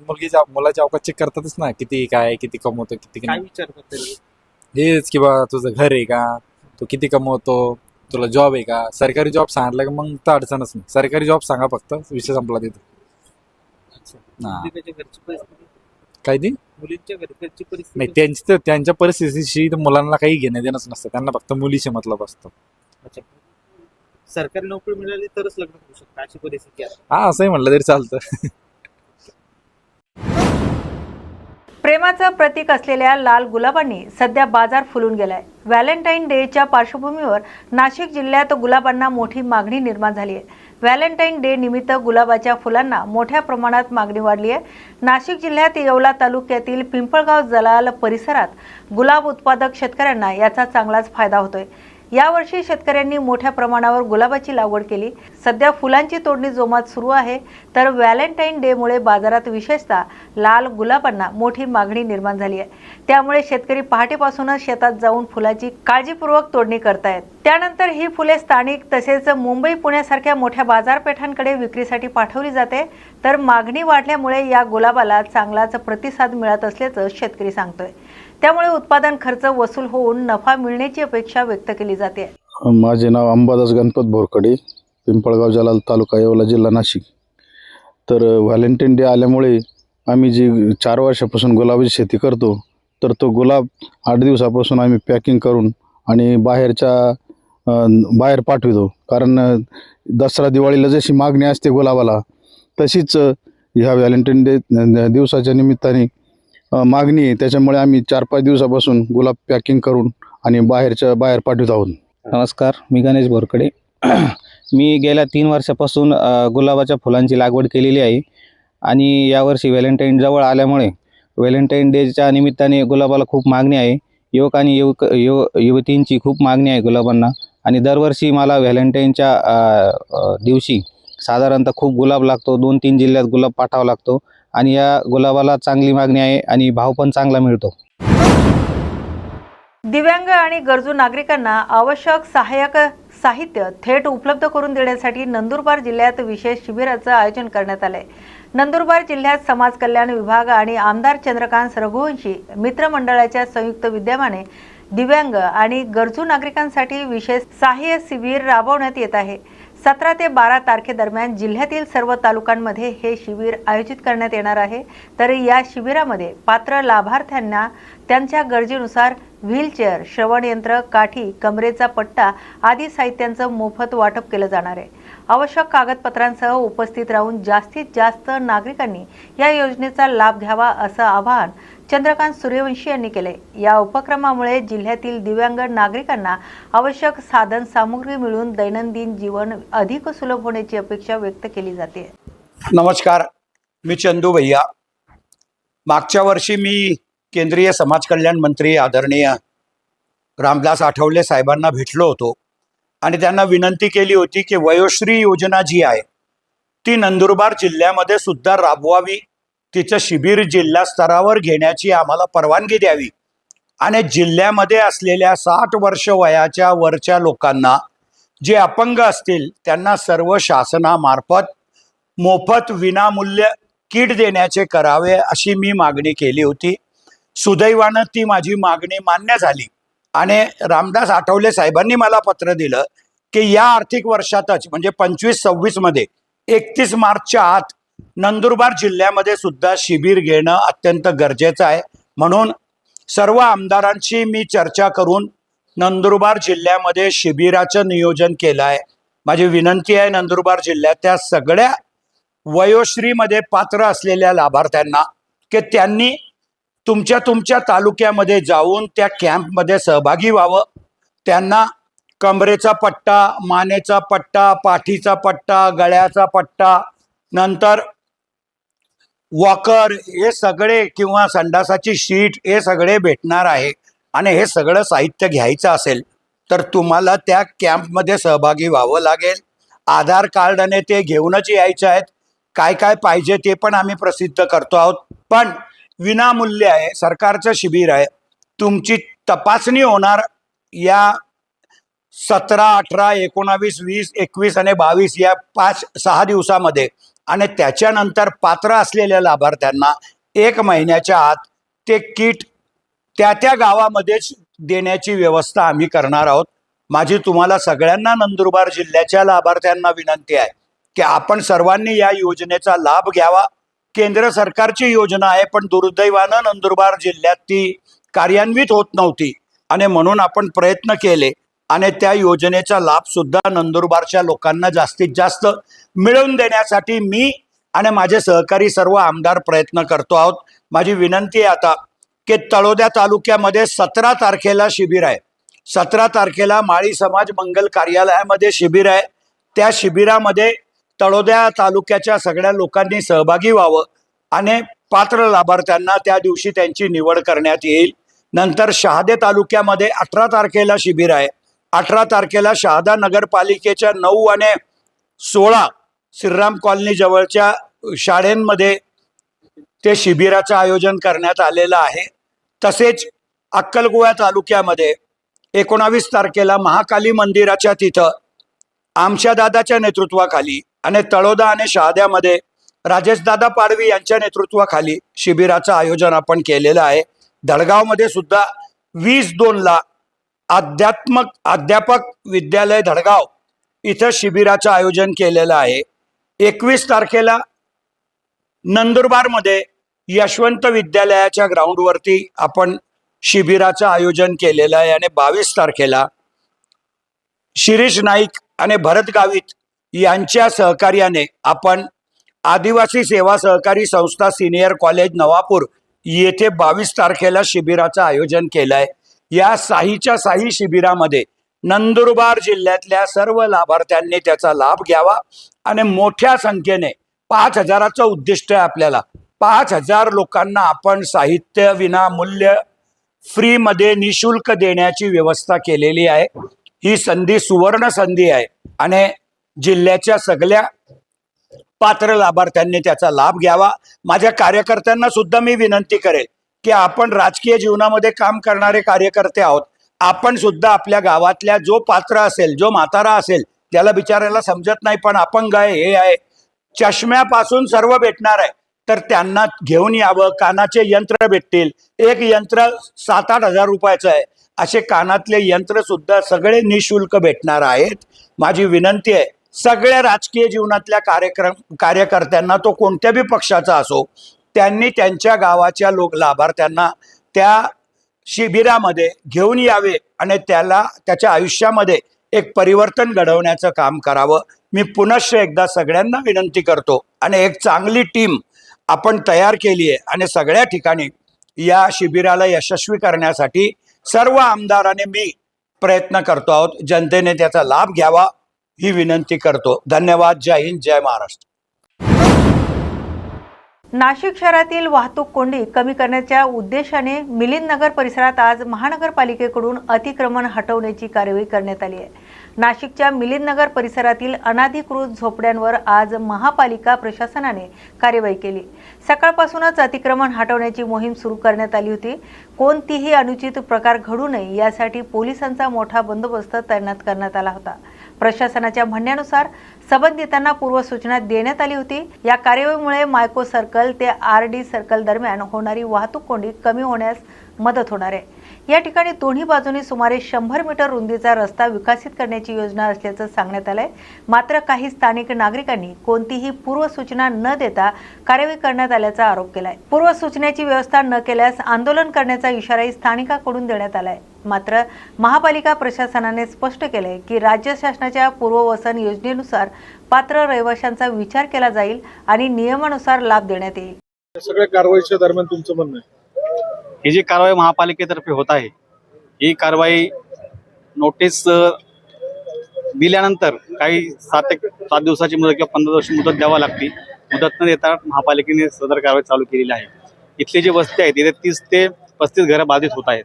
मुलाच्या अवकात चेक करतातच ना, किती काय, किती कमवतो, किती काय विचार करतात? हेच की बा तुझं घर आहे का, तू किती कमवतो, तुला जॉब आहे का. सरकारी जॉब सांगितलं का मग तर अडचणच नाही. सरकारी जॉब सांगा फक्त, विषय संपला तिथं. हा. काय ती नाही त्यांच्या परिस्थितीशी तर मुलांना काही घेणं देणंच नसतं. त्यांना फक्त मुलीशी मतलब असतं. सरकारी नोकरी मिळाली तरच लग्न होऊ शकतं अशी परिस्थिती आहे. हा, असंही म्हणलं तरी चालतं. प्रेमाचं प्रतीक असलेल्या लाल गुलाबांनी सध्या बाजार फुलून गेलाय. व्हॅलेंटाईन डेच्या पार्श्वभूमीवर नाशिक जिल्ह्यात गुलाबांना मोठी मागणी निर्माण झाली आहे. व्हॅलेंटाईन डे निमित्त गुलाबाच्या फुलांना मोठ्या प्रमाणात मागणी वाढली आहे. नाशिक जिल्ह्यात येवला तालुक्यातील पिंपळगाव जलाल परिसरात गुलाब उत्पादक शेतकऱ्यांना याचा चांगलाच फायदा होतोय. यावर्षी शेतकऱ्यांनी मोठ्या प्रमाणावर गुलाबाची लागवड केली. सध्या फुलांची तोडणी जोमात सुरू आहे. तर व्हॅलेंटाईन डेमुळे बाजारात विशेषतः लाल गुलाबांना मोठी मागणी निर्माण झाली आहे. त्यामुळे शेतकरी पहाटेपासूनच शेतात जाऊन फुलाची काळजीपूर्वक तोडणी करतायत. त्यानंतर ही फुले स्थानिक तसेच मुंबई पुण्यासारख्या मोठ्या बाजारपेठांकडे विक्रीसाठी पाठवली जाते. तर मागणी वाढल्यामुळे या गुलाबाला चांगलाच प्रतिसाद मिळत असल्याचं शेतकरी सांगतोय. त्यामुळे उत्पादन खर्च वसूल होऊन नफा मिळण्याची अपेक्षा व्यक्त केली जाते. माझे नाव अंबादास गणपत बोरकडे, पिंपळगाव जलाल तालुका येवला जिल्हा नाशिक. तर व्हॅलेंटाईन डे आल्यामुळे आम्ही जी 4 वर्षापासून गुलाबाची शेती करतो, तर तो गुलाब 8 दिवसापासून आम्ही पॅकिंग करून आणि बाहेर पाठवितो. कारण दसरा दिवाळीला जशी मागणी असते गुलाबाला, तशीच ह्या व्हॅलेंटाईन डे दिवसाच्या निमित्ताने मागणी आहे. त्याच्यामुळे आम्ही 4-5 दिवसापासून गुलाब पॅकिंग करून आणि बाहेर पाठवत आहोत. नमस्कार, मी गणेश बोरकडे. मी गेल्या 3 वर्षापासून गुलाबाच्या फुलांची लागवड केलेली आहे आणि यावर्षी व्हॅलेंटाईन जवळ आल्यामुळे व्हॅलेंटाईन डेच्या निमित्ताने गुलाबाला खूप मागणी आहे. युवक आणि युवतींची खूप मागणी आहे गुलाबांना आणि दरवर्षी मला व्हॅलेंटाईनच्या दिवशी साधारणतः खूप गुलाब लागतो. 2-3 जिल्ह्यात गुलाब पाठवावा लागतो आणि या गुलाबाला चांगली मागणी आहे आणि भाव पण चांगला मिळतो. दिव्यांग आणि गरजू नागरिकांना आवश्यक सहाय्यक साहित्य थेट उपलब्ध करून देण्यासाठी नंदुरबार जिल्ह्यात विशेष शिबिराचं आयोजन करण्यात आलंय. नंदुरबार जिल्ह्यात समाज कल्याण विभाग आणि आमदार चंद्रकांत रघुवंशी मित्रमंडळाच्या संयुक्त विद्यमाने दिव्यांग आणि गरजू नागरिकांसाठी विशेष सहाय्य शिबिर राबवण्यात येत आहे. 17 ते 12 तारखेदरम्यान जिल्ह्यातील सर्व तालुक्यांमध्ये हे शिबिर आयोजित करण्यात येणार आहे. तर या शिबिरामध्ये पात्र लाभार्थ्यांना त्यांच्या गरजेनुसार व्हीलचेअर, श्रवणयंत्र, काठी, कमरेचा पट्टा आदी साहित्यांचं मोफत वाटप केलं जाणार आहे. आवश्यक कागदपत्रांसह उपस्थित राहून जास्तीत जास्त नागरिकांनी या योजनेचा लाभ घ्यावा असं आवाहन चंद्रकांत सूर्यवंशी यांनी केले. या उपक्रमामुळे जिल्ह्यातील दिव्यांग नागरिकांना आवश्यक साधन सामुग्री मिळून दैनंदिन जीवन अधिक सुलभ होण्याची अपेक्षा व्यक्त केली जाते. नमस्कार, मी चंदू भैया. मागच्या वर्षी मी केंद्रीय समाज कल्याण मंत्री आदरणीय रामदास आठवले साहेबांना भेटलो होतो आणि त्यांना विनंती केली होती की वयोश्री योजना जी आहे ती नंदुरबार जिल्ह्यामध्ये सुद्धा राबवावी. तिचं शिबिर जिल्हा स्तरावर घेण्याची आम्हाला परवानगी द्यावी आणि जिल्ह्यामध्ये असलेल्या 60 वर्ष वयाच्या वरच्या लोकांना जे अपंग असतील त्यांना सर्व शासनामार्फत मोफत विनामूल्य किट देण्याचे करावे अशी मी मागणी केली होती. सुदैवानं ती माझी मागणी मान्य झाली आणि रामदास आठवले साहेबांनी मला पत्र दिलं की या आर्थिक वर्षातच म्हणजे 25-26 मध्ये 31 मार्चच्या आत नंदुरबार जिल्ह्यामध्ये सुद्धा शिबिर घेणं अत्यंत गरजेचं आहे. म्हणून सर्व आमदारांशी मी चर्चा करून नंदुरबार जिल्ह्यामध्ये शिबिराचं नियोजन केलं आहे. माझी विनंती आहे नंदुरबार जिल्ह्यातल्या सगळ्या वयोश्रीमध्ये पात्र असलेल्या लाभार्थ्यांना की त्यांनी तुमच्या तालुक्यामध्ये जाऊन त्या कॅम्पमध्ये सहभागी व्हावं. त्यांना कमरेचा पट्टा, मानेचा पट्टा, पाठीचा पट्टा, गळ्याचा पट्टा, नंतर वॉकर हे सगळे किंवा संडासाची शीट हे सगळे भेटणार आहे. आणि हे सगळं साहित्य घ्यायचं असेल तर तुम्हाला त्या कॅम्पमध्ये सहभागी व्हावं लागेल. आधार कार्डने ते घेऊनच यायचे आहेत. काय काय पाहिजे ते पण आम्ही प्रसिद्ध करतो आहोत. पण विनामूल्य आहे, सरकारचं शिबिर आहे. तुमची तपासणी होणार या 17, 18, 19, 20, 21 आणि 22 या 5-6 दिवसामध्ये आणि त्याच्यानंतर पात्र असलेल्या लाभार्थ्यांना 1 महिन्याच्या आत ते किट त्या गावामध्येच देण्याची व्यवस्था आम्ही करणार आहोत. माझी तुम्हाला सगळ्यांना नंदुरबार जिल्ह्याच्या लाभार्थ्यांना विनंती आहे की आपण सर्वांनी या योजनेचा लाभ घ्यावा. केंद्र सरकारची योजना आहे, पण दुर्दैवानं नंदुरबार जिल्ह्यात ती कार्यान्वित होत नव्हती आणि म्हणून आपण प्रयत्न केले आणि त्या योजनेचा लाभ सुद्धा नंदुरबारच्या लोकांना जास्तीत जास्त मिळवून देण्यासाठी मी आणि माझे सहकारी सर्व आमदार प्रयत्न करतो आहोत. माझी विनंती आहे आता की तळोदा तालुक्यामध्ये 17 तारखेला शिबिर आहे. 17 तारखेला माळी समाज मंगल कार्यालयामध्ये शिबिर आहे. त्या शिबिरामध्ये तळोदा तालुक्याच्या सगळ्या लोकांनी सहभागी व्हावं आणि पात्र लाभार्थ्यांना त्या दिवशी त्यांची निवड करण्यात येईल. नंतर शहादे तालुक्यामध्ये 18 तारखेला शिबिर आहे. 18 तारखेला शहादा नगरपालिकेच्या 9 आणि 16 श्रीराम कॉलनी जवळच्या शाळांमध्ये ते शिबिराचं आयोजन करण्यात आलेलं आहे. तसेच अक्कलकुवा तालुक्यामध्ये 19 तारखेला महाकाली मंदिराच्या तिथं आमच्या दादाच्या नेतृत्वाखाली आणि तळोदा आणि शहाद्यामध्ये राजेशदादा पाडवी यांच्या नेतृत्वाखाली शिबिराचं आयोजन आपण केलेलं आहे. धडगावमध्ये सुद्धा 20/2 अध्यापक विद्यालय धडगाव इथं शिबिराचं आयोजन केलेलं आहे. 21 तारखेला नंदुरबारमध्ये यशवंत विद्यालयाच्या ग्राउंडवरती आपण शिबिराचं आयोजन केलेलं आहे आणि 22 तारखेला शिरीष नाईक आणि भरत गावित यांच्या सहकार्याने आपण आदिवासी सेवा सहकारी संस्था सिनियर कॉलेज नवापूर येथे 22 तारखेला शिबिराचं आयोजन केलं आहे. या साहीच्या साही शिबिरामध्ये नंदुरबार जिल्ह्यातल्या सर्व लाभार्थ्यांनी त्याचा लाभ घ्यावा आणि मोठ्या संख्येने 5,000चं उद्दिष्ट आहे आपल्याला. 5,000 लोकांना आपण साहित्य विनामूल्य फ्रीमध्ये निशुल्क देण्याची व्यवस्था केलेली आहे. ही संधी सुवर्ण संधी आहे आणि जिल्ह्याच्या सगळ्या पात्र लाभार्थ्यांनी त्याचा लाभ घ्यावा. माझ्या कार्यकर्त्यांना सुद्धा मी विनंती करेल की आपण राजकीय जीवनामध्ये काम करणारे कार्यकर्ते आहोत. आपण सुद्धा आपल्या गावातल्या जो पात्र असेल, जो म्हातारा असेल, त्याला बिचारायला समजत नाही पण अपंग आहे, हे आहे, चष्म्यापासून सर्व भेटणार आहे, तर त्यांना घेऊन यावं. कानाचे यंत्र भेटतील. एक यंत्र 7-8 हजार रुपयाचं आहे. असे कानातले यंत्र सुद्धा सगळे निशुल्क भेटणार आहेत. माझी विनंती आहे सगळ्या राजकीय जीवनातल्या कार्यकर्त्यांना, तो कोणत्याही पक्षाचा असो, त्यांनी त्यांच्या गावाच्या लाभार्थ्यांना त्या शिबिरामध्ये घेऊन यावे आणि त्याच्या आयुष्यामध्ये एक परिवर्तन घडवण्याचं काम करावं. मी पुनश्च एकदा सगळ्यांना विनंती करतो आणि एक चांगली टीम आपण तयार केली आहे आणि सगळ्या ठिकाणी या शिबिराला यशस्वी करण्यासाठी सर्व आमदारांनी मी प्रयत्न करतो आहोत. जनतेने त्याचा लाभ घ्यावा ही विनंती करतो. धन्यवाद. जय हिंद, जय महाराष्ट्र. नाशिक शहरातील वाहतूक कोंडी कमी करण्याच्या उद्देशाने मिलिंद नगर परिसरात आज महानगरपालिकेकडून अतिक्रमण हटवण्याची कार्यवाही करण्यात आली आहे. नाशिकच्या मिलिंद नगर परिसरातील अनाधिकृत झोपड्यांवर आज महापालिका प्रशासनाने कार्यवाही केली. सकाळपासूनच अतिक्रमण हटवण्याची मोहीम सुरू करण्यात आली होती. कोणतीही अनुचित प्रकार घडू नये यासाठी पोलिसांचा मोठा बंदोबस्त तैनात करण्यात आला होता. प्रशासनाच्या म्हणण्यानुसार संबंधितांना पूर्वसूचना देण्यात आली होती. या कार्यवाहीमुळे मायको सर्कल ते RD सर्कल दरम्यान होणारी वाहतूक कोंडी कमी होण्यास मदत होणार आहे. या ठिकाणी दोन्ही बाजूनी सुमारे 100 मीटर रुंदीचा रस्ता विकसित करण्याची योजना असल्याचं सांगण्यात आलंय. मात्र काही स्थानिक नागरिकांनी कोणतीही पूर्वसूचना न देता कार्यवाही करण्यात आल्याचा आरोप केलाय. पूर्वसूचनेची व्यवस्था न केल्यास आंदोलन करण्याचा इशाराही स्थानिकांकडून देण्यात आलाय. मात्र महापालिका प्रशासनाने स्पष्ट केले की राज्य शासनाच्या पूर्ववसन योजनेनुसार पात्र रहिवाशांचा विचार केला जाईल आणि नियमानुसार लाभ देण्यात येईल. सगळ्या कारवाईच्या दरम्यान तुमचं म्हणणं आहे ही जी कारवाई महापालिकेतर्फे होत आहे, ही कारवाई नोटीस दिल्यानंतर काही 7 दिवसाची मुदत किंवा 15 दिवसाची मुदत द्यावी लागते. मुदत न देता महापालिकेने सदर कारवाई चालू केलेली आहे. इथली जी वस्ती आहे तिथे 30 ते 35 घरं बाधित होत आहेत.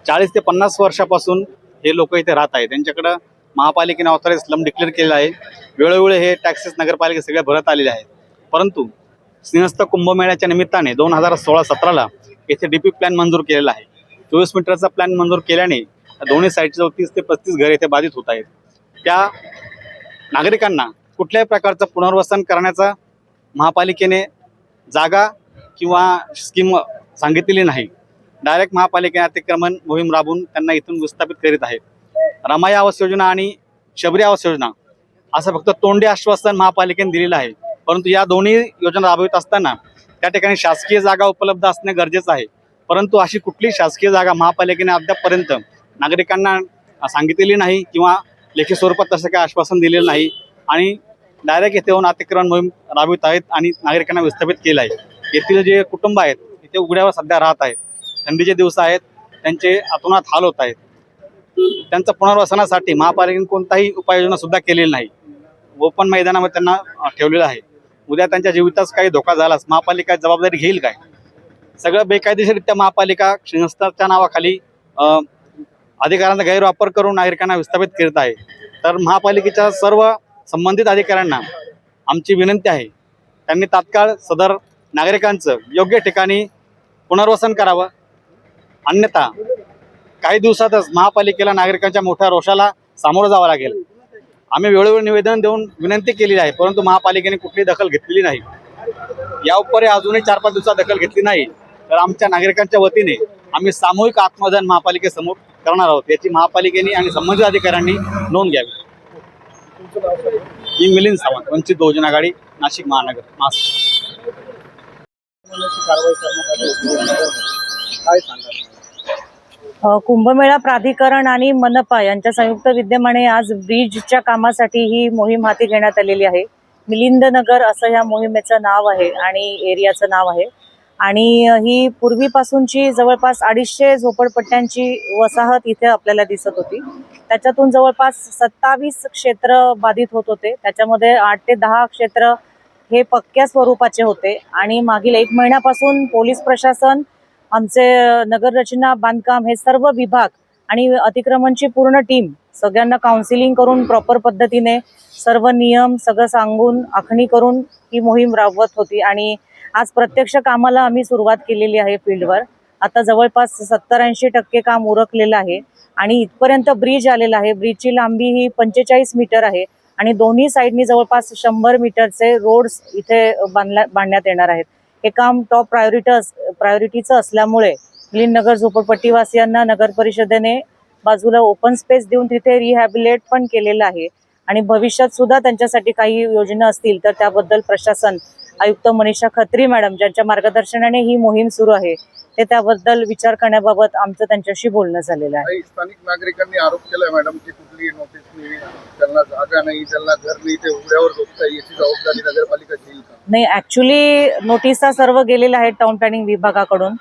40 ते 50 वर्षापासून हे लोक इथे राहत आहेत. त्यांच्याकडं महापालिकेने ऑथराईज स्लम डिक्लेअर केलेलं आहे. वेळोवेळी हे टॅक्सेस नगरपालिका सगळे भरत आलेले आहेत. परंतु सिंहस्थ कुंभमेळ्याच्या निमित्ताने 2016-17ला येथे DP प्लॅन मंजूर केलेला आहे. 24 मीटरचा प्लॅन मंजूर केल्याने दोन्ही साईडचे 30 ते 35 घर येथे बाधित होत आहेत. त्या नागरिकांना कुठल्याही प्रकारचं पुनर्वसन करण्याचा महापालिकेने जागा किंवा स्कीम सांगितलेली नाही. डायरेक्ट महापालिकेने अतिक्रमण मोहीम राबवून त्यांना इथून विस्थापित करीत आहे. रमाई आवास योजना आणि शबरी आवास योजना असं फक्त तोंडी आश्वासन महापालिकेने दिलेलं आहे, परंतु या दोन्ही योजना राबवित असताना त्या ठिकाणी शासकीय जागा उपलब्ध असणे गरजेचं आहे. परंतु अशी कुठली शासकीय जागा महापालिकेने अद्यापपर्यंत नागरिकांना सांगितलेली नाही किंवा लेखी स्वरूपात तसं काही आश्वासन दिलेलं नाही आणि डायरेक्ट येथे येऊन अतिक्रमण मोहीम राबवित आहेत आणि नागरिकांना विस्थापित केलं आहे. येथील जे कुटुंब आहेत इथे उघड्यावर सध्या राहत आहेत. थंडीचे दिवस आहेत, त्यांचे अतोनात हाल होत आहेत. त्यांच्या पुनर्वसनासाठी महापालिकेने कोणताही उपाययोजना सुद्धा केलेली नाही. ओपन मैदानामध्ये त्यांना ठेवलेलं आहे. उद्या त्यांच्या जीवितास काही धोका झालास महापालिका जबाबदारी घेईल काय? सगळं बेकायदेशीररित्या महापालिका संस्थाच्या नावाखाली अधिकारांचा गैरवापर करून नागरिकांना विस्थापित करीत आहे. तर महापालिकेच्या सर्व संबंधित अधिकाऱ्यांना आमची विनंती आहे, त्यांनी तात्काळ सदर नागरिकांचं योग्य ठिकाणी पुनर्वसन करावं. अन्यथा काही दिवसातच महापालिकेला नागरिकांच्या मोठ्या रोषाला सामोरं जावं लागेल. आम्ही वेळोवेळी निवेदन देऊन विनंती केलेली आहे, परंतु महापालिकेने कुठली दखल घेतलेली नाही. याउपरी अजूनही 4-5 दिवसात दखल घेतली नाही तर आमच्या नागरिकांच्या वतीने आम्ही सामूहिक आत्मदान महापालिकेसमोर करणार आहोत. याची महापालिकेने आणि संबंधित अधिकाऱ्यांनी नोंद घ्यावी. मी मिलिंद सावंत, वंचित बहुजन आघाडी, नाशिक महानगर. कुंभमेळा प्राधिकरण आणि मनपा यांच्या संयुक्त विद्यमाने आज ब्रिजच्या कामासाठी ही मोहीम हाती घेण्यात आलेली आहे. मिलिंद नगर असं ह्या मोहिमेचं नाव आहे आणि एरियाचं नाव आहे आणि ही पूर्वीपासूनची जवळपास 250 झोपडपट्ट्यांची वसाहत इथे आपल्याला दिसत होती. त्याच्यातून जवळपास 27 क्षेत्र बाधित होत होते. त्याच्यामध्ये 8 ते 10 क्षेत्र हे पक्क्या स्वरूपाचे होते आणि मागील 1 महिन्यापासून पोलीस प्रशासन, आमचे नगररचना, बांधकाम हे सर्व विभाग आणि अतिक्रमणची पूर्ण टीम सगळ्यांना काउन्सिलिंग करून प्रॉपर पद्धतीने सर्व नियम सगळं सांगून आखणी करून ही मोहीम राबवत होती आणि आज प्रत्यक्ष कामाला आम्ही सुरुवात केलेली आहे फील्डवर. आता जवळपास 70-80% काम उरकलेलं आहे आणि इथपर्यंत ब्रिज आलेला आहे. ब्रिजची लांबी ही 45 मीटर आहे आणि दोन्ही साईडनी जवळपास 100 मीटरचे रोड्स इथे बांधण्यात येणार आहेत. हे काम टॉप प्रायोरिटीचं असल्यामुळे मिलिंद नगर झोपडपट्टीवासियांना नगर परिषदेने बाजूला ओपन स्पेस देऊन तिथे रिहॅबिलेट पण केलेलं आहे आणि भविष्यात सुद्धा त्यांच्यासाठी काही योजना असतील तर त्याबद्दल प्रशासन आयुक्त मनीषा खत्री मॅडम ज्यांच्या मार्गदर्शनाने ही मोहीम सुरू आहे ते त्याबद्दल विचार करण्याबाबत आमचं त्यांच्याशी बोलणं झालेलं आहे. स्थानिक नागरिकांनी आरोप केलाय मॅडम की कुठली नोटीस नाही, त्यांना जागा नाही, त्यांना घर नाही, ते उघड्यावर झोपताय, याची जबाबदारी नगरपालिका घेईल का? नाही, ऍक्च्युली नोटिसा सर्व गेलेल्या आहेत टाउन प्लॅनिंग विभागाकडून.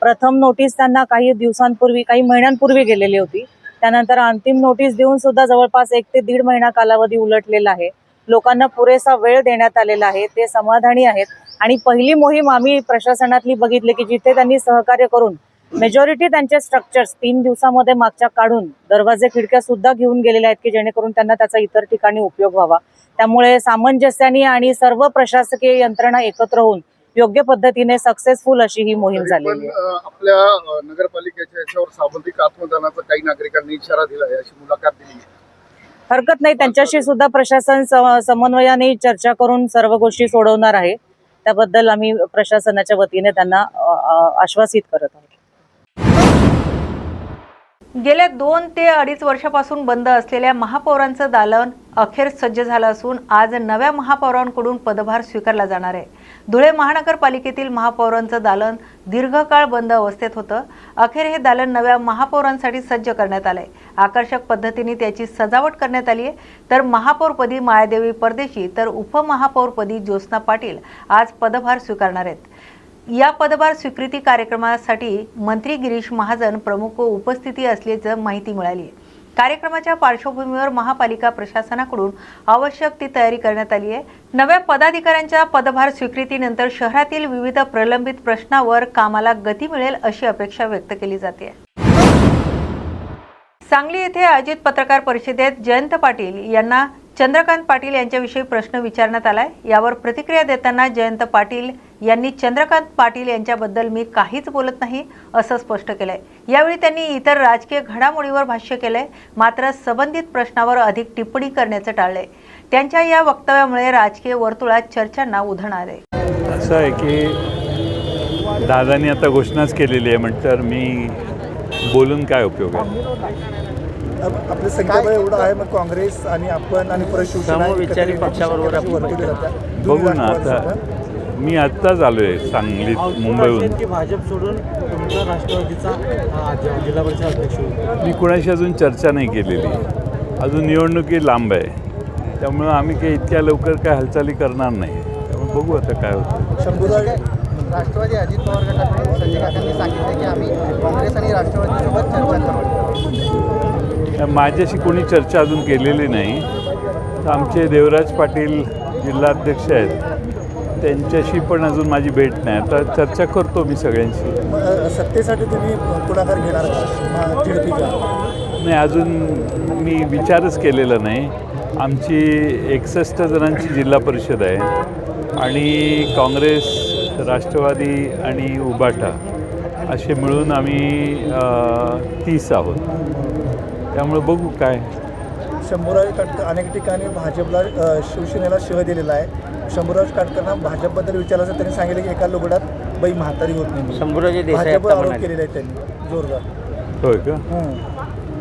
प्रथम नोटीस त्यांना काही दिवसांपूर्वी, काही महिन्यांपूर्वी गेलेली होती. त्यानंतर अंतिम नोटीस देऊन सुद्धा जवळपास 1 ते 1.5 महिना कालावधी उलटलेला आहे. लोकांना पुरेसा वेळ देण्यात आलेला आहे, ते समाधानी आहेत आणि पहिली मोहीम आम्ही प्रशासनातली बघितली की जिथे त्यांनी सहकार्य करून मेजॉरिटी त्यांचे स्ट्रक्चर्स 3 दिवसामध्ये मागच्या काढून दरवाजे खिडक्या सुद्धा घेऊन गेलेल्या आहेत की जेणेकरून त्यांना त्याचा इतर ठिकाणी उपयोग व्हावा. त्यामुळे सामंजस्याने आणि सर्व प्रशासकीय यंत्रणा एकत्र होऊन योग्य पद्धतीने सक्सेसफुल अशी ही मोहीम झालेली आहे. आपल्या नगरपालिकेच्या याच्यावर सामुदायिक आत्मदानाचा काही नागरिकांनी इशारा दिला आहे, अशी मुलाखत दिली आहे. हरकत नाही, त्यांच्याशी सुद्धा प्रशासन समन्वयाने चर्चा करून सर्व गोष्टी सोडवणार आहे. त्याबद्दल आम्ही प्रशासनाच्या वतीने त्यांना आश्वासित करत आहोत. गेल्या 2 ते 2.5 वर्षापासून बंद असलेल्या महापौरांचं दालन अखेर सज्ज झालं असून आज नव्या महापौरांकडून पदभार स्वीकारला जाणार आहे. धुळे महानगरपालिकेतील महापौरांचं दालन दीर्घकाळ बंद अवस्थेत होतं. अखेर हे दालन नव्या महापौरांसाठी सज्ज करण्यात आलंय. आकर्षक पद्धतीने त्याची सजावट करण्यात आली आहे. तर महापौरपदी मायादेवी परदेशी तर उपमहापौरपदी ज्योत्स्ना पाटील आज पदभार स्वीकारणार आहेत. या पदभार स्वीकृती कार्यक्रमासाठी मंत्री गिरीश महाजन प्रमुख उपस्थिती असल्याचं माहिती मिळाली आहे. कार्यक्रमाच्या पार्श्वभूमीवर महापालिका प्रशासनाकडून आवश्यक ती तयारी करण्यात आली आहे. नव्या पदाधिकाऱ्यांच्या पदभार स्वीकृतीनंतर शहरातील विविध प्रलंबित प्रश्नावर कामाला गती मिळेल अशी अपेक्षा व्यक्त केली जाते. सांगली येथे आयोजित पत्रकार परिषदेत जयंत पाटील यांना चंद्रकांत पाटील यांच्याविषयी प्रश्न विचारण्यात आलाय. यावर प्रतिक्रिया देताना जयंत पाटील यांनी चंद्रकांत पाटील यांच्याबद्दल मी काहीच बोलत नाही असं स्पष्ट केलंय. यावेळी त्यांनी इतर राजकीय घडामोडीवर भाष्य केलंय, मात्र संबंधित प्रश्नावर अधिक टिप्पणी करण्याचं टाळलंय. त्यांच्या या वक्तव्यामुळे राजकीय वर्तुळात चर्चांना उधाण आले. असं आहे की दादानी आता घोषणाच केलेली आहे म्हटल्यावर मी बोलून काय उपयोग आहे. आपलं संख्याबळ एवढं आहे, मग काँग्रेस आणि आपण आणि परत शिवसेना समविचारी पक्षाबरोबर वर्तवले जातात. बघू ना आता. मी आत्ताच आलो आहे सांगलीत मुंबईहून. की भाजप सोडून तुमचा राष्ट्रवादीचा जिल्हा परिषद अध्यक्ष होईल. मी कुणाशी अजून चर्चा नाही केलेली. अजून निवडणुकी लांब आहे, त्यामुळं आम्ही काही इतक्या लवकर काय हालचाली करणार नाही. त्यामुळे बघू आता काय होतं. शंभूराज राष्ट्रवादी अजित पवार गटाकडून संजय काकांनी सांगितलं की आम्ही काँग्रेस आणि राष्ट्रवादीसोबत चर्चा करू. माझ्याशी कोणी चर्चा अजून केलेली नाही. तर आमचे देवराज पाटील जिल्हाध्यक्ष आहेत, त्यांच्याशी पण अजून माझी भेट नाही. आता चर्चा करतो मी सगळ्यांशी. सत्तेसाठी तुम्ही पुढाकार घेणार का झेडपीचा? नाही, अजून मी विचारच केलेला नाही. आमची 61 जणांची जिल्हा परिषद आहे आणि काँग्रेस, राष्ट्रवादी आणि उबाटा असे मिळून आम्ही 30 आहोत. त्यामुळे बघू काय. शंभूराज काटकर अनेक ठिकाणी भाजपला शिवसेनेला शिव दिलेला आहे. शंभूराज काटकरांना भाजपबद्दल विचारलं असं त्यांनी सांगितलं की एका लुगडात बाई म्हातारी होत नाही. शंभूराज देसाई भाजपवर आरोप केलेले आहेत त्यांनी जोरदार. होय का?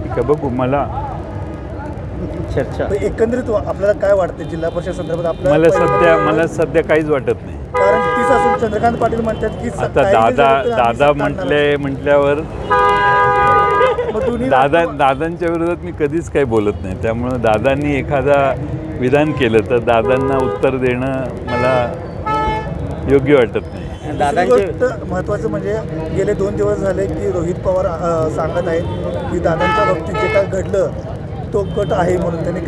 ठीक आहे, बघू. मला चर्चा एकंदरीत आपल्याला काय वाटतं जिल्हा परिषद संदर्भात? आपल्याला मला सध्या काहीच वाटत नाही. कारण 30 असून चंद्रकांत पाटील म्हणतात की आता दादा म्हटल्यावर दादांच्या विरोधात मी कधीच काही बोलत नाही. त्यामुळं दादांनी एखादा विधान केलं तर दादांना उत्तर देणं मला योग्य वाटत नाही. दादांची महत्त्वाचं म्हणजे गेले 2 दिवस झाले की रोहित पवार सांगत आहेत की दादांच्या बाबतीत जे काय घडलं तो कट आहे म्हणून त्यांनी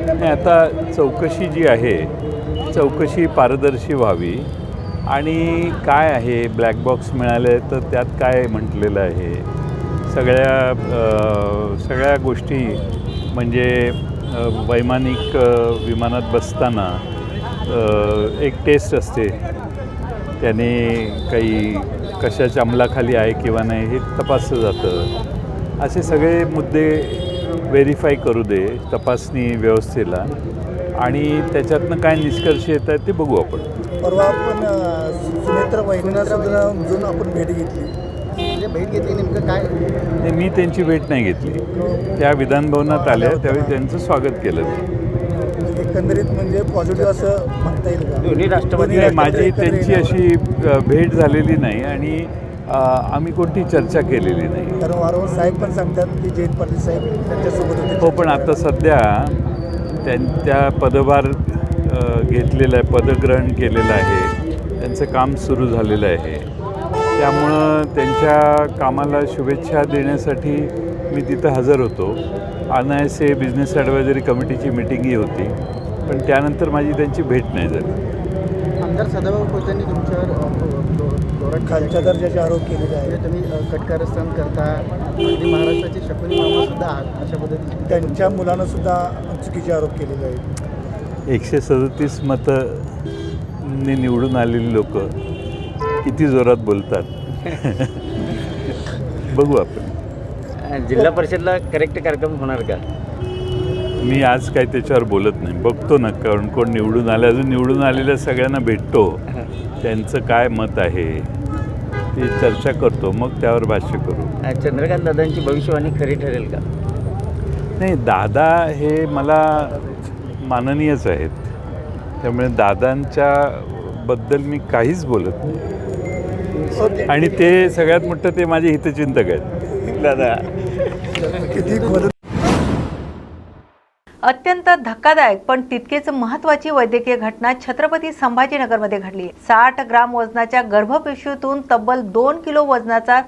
नाही. आता चौकशी जी आहे, चौकशी पारदर्शी व्हावी आणि काय आहे ब्लॅक बॉक्स मिळाले तर त्यात काय म्हटलेलं आहे, सगळ्या गोष्टी म्हणजे वैमानिक विमानात बसताना एक टेस्ट असते, त्याने काही कशाच्या अंमलाखाली आहे किंवा नाही हे तपासलं जातं. असे सगळे मुद्दे व्हेरीफाय करू दे तपासणी व्यवस्थेला आणि त्याच्यातनं काय निष्कर्ष येत आहेत ते बघू आपण. परवा आपण सुनेत्र वहिनींना सुद्धा आपण भेट घेतली. म्हणजे भेट घेतली नेमकं काय? मी त्यांची भेट नाही घेतली. त्या विधानभवनात आल्या त्यावेळी त्यांचं स्वागत केलं. एकंदरीत म्हणजे पॉझिटिव्ह असं म्हणता येईल का? दोन्ही राष्ट्रवादी माझी त्यांची अशी भेट झालेली नाही आणि आम्ही कोणती चर्चा केलेली नाही. कारण वारंवार साहेब पण सांगतात की जयंत पाटील साहेब त्यांच्यासोबत होते. हो, पण आता सध्या त्यांच्या पदभार घेतलेलं आहे, पदग्रहण केलेलं आहे, त्यांचं काम सुरू झालेलं आहे. त्यामुळं त्यांच्या कामाला शुभेच्छा देण्यासाठी मी तिथं हजर होतो. NISA बिझनेस ॲडवायझरी कमिटीची मिटिंगही होती, पण त्यानंतर माझी त्यांची भेट नाही झाली. आमदार सदाभाऊ खोतांनी तुमच्यावर खालच्या दर्जाचे आरोप केलेले आहेत. तुम्ही कटकारस्थान करता, अगदी महाराष्ट्राचे शकुनी मामा सुद्धा आहात अशा पद्धतीने त्यांच्या मुलानं सुद्धा चुकीचे आरोप केलेले आहेत. 137 मतांनी निवडून आलेली लोक किती जोरात बोलतात. बघू आपण. जिल्हा परिषदला करेक्ट कार्यक्रम होणार का? मी आज काय त्याच्यावर बोलत नाही. बघतो ना कारण कोण निवडून आले. अजून निवडून आलेल्या सगळ्यांना भेटतो, त्यांचं काय मत आहे ते चर्चा करतो, मग त्यावर भाष्य करू. चंद्रकांत दादांची भविष्यवाणी खरी ठरेल का? नाही, दादा हे मला माननीयच आहेत, त्यामुळे दादांच्या बद्दल मी काहीच बोलत नाही. आणि ते सगळ्यात मोठं ते माझे हितचिंतक आहेत. दादा अत्यंत धक्कादायक पण तितकेच महत्त्वाची वैद्यकीय घटना छत्रपती संभाजीनगरमध्ये घडली. 60 ग्राम वजनाच्या गर्भपिशवीतून तब्बल 2 किलो वजनाचा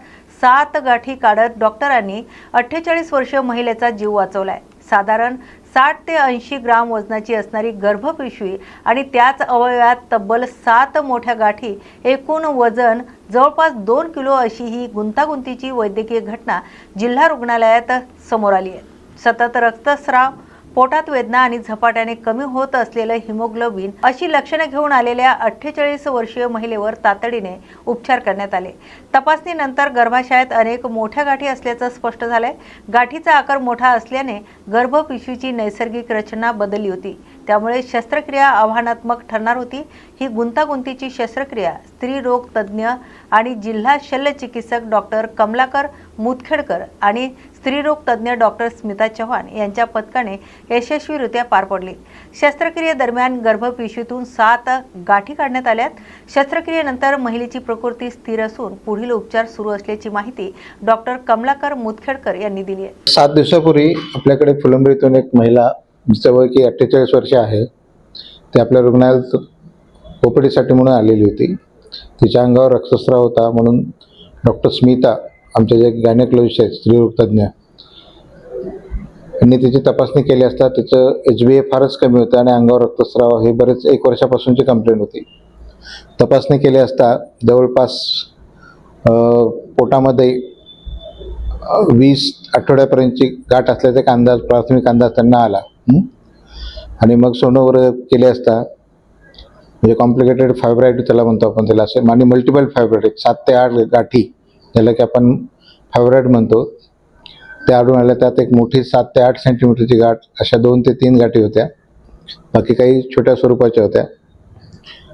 7 गाठी काढत डॉक्टरांनी 48 वर्षीय महिलेचा जीव वाचवलाय. साधारण 60 ते 80 ग्राम वजनाची असणारी गर्भपिशवी आणि त्याच अवयवात तब्बल 7 मोठ्या गाठी, एकूण वजन जवळपास 2 किलो अशी ही गुंतागुंतीची वैद्यकीय घटना जिल्हा रुग्णालयात समोर आली आहे. सतत रक्तस्राव, पोटात वेदना आणि झपाट्याने कमी होत असलेलं हिमोग्लोबिन अशी लक्षणे घेऊन आलेल्या 48 वर्षीय महिलेवर तातडीने उपचार करण्यात आले. तपासणीनंतर गर्भाशयात अनेक मोठ्या गाठी असल्याचं स्पष्ट झालंय. गाठीचा आकार मोठा असल्याने गर्भपिशवीची नैसर्गिक रचना बदलली होती. त्यामुळे शस्त्रक्रिया आव्हानात्मक ठरणार होती. ही गुंतागुंतीची शस्त्रक्रिया स्त्रीरोग तज्ज्ञ आणि जिल्हा शल्य चिकित्सक डॉक्टर कमलाकर मुदखेडकर आणि स्त्रीरोग तज्ज्ञ डॉक्टर स्मिता चव्हाण यांच्या पथकाने यशस्वीरित्या पार पडली. शस्त्रक्रियेदरम्यान गर्भपिशवीतून 7 गाठी काढण्यात आल्यात. शस्त्रक्रियेनंतर महिलेची प्रकृती स्थिर असून पुढील उपचार सुरू असल्याची माहिती डॉक्टर कमलाकर मुदखेडकर यांनी दिली आहे. 7 दिवसापूर्वी आपल्याकडे फुलंब्रीतून एक महिला जिचं वय की 48 वर्ष आहे ती आपल्या रुग्णालयात ओपीडीसाठी म्हणून आलेली होती. तिच्या अंगावर रक्तस्राव होता म्हणून डॉक्टर स्मिता आमचे जे गायनेकोलॉजिस्ट आहेत स्त्रीरोग तज्ज्ञ यांनी तिची तपासणी केली असता तिचं HbA फारच कमी होतं आणि अंगावर रक्तस्राव हे बरेच 1 वर्षापासूनची कंप्लेंट होती. तपासणी केली असता जवळपास पोटामध्ये 20 आठवड्यापर्यंतची गाठ असल्याचा एक अंदाज प्राथमिक अंदाज त्यांना आला. आणि मग सोनोग्राफी केली असता म्हणजे कॉम्प्लिकेटेड फायब्रॉइड त्याला म्हणतो आपण त्याला असे आणि मल्टिपल फायब्रॉइड 7 ते 8 गाठी ज्याला की आपण फायब्रॉइड म्हणतो ते आढळून आल्या. त्यात एक मोठी 7 ते 8 सेंटीमीटरची गाठ अशा 2 ते 3 गाठी होत्या. बाकी काही छोट्या स्वरूपाच्या होत्या.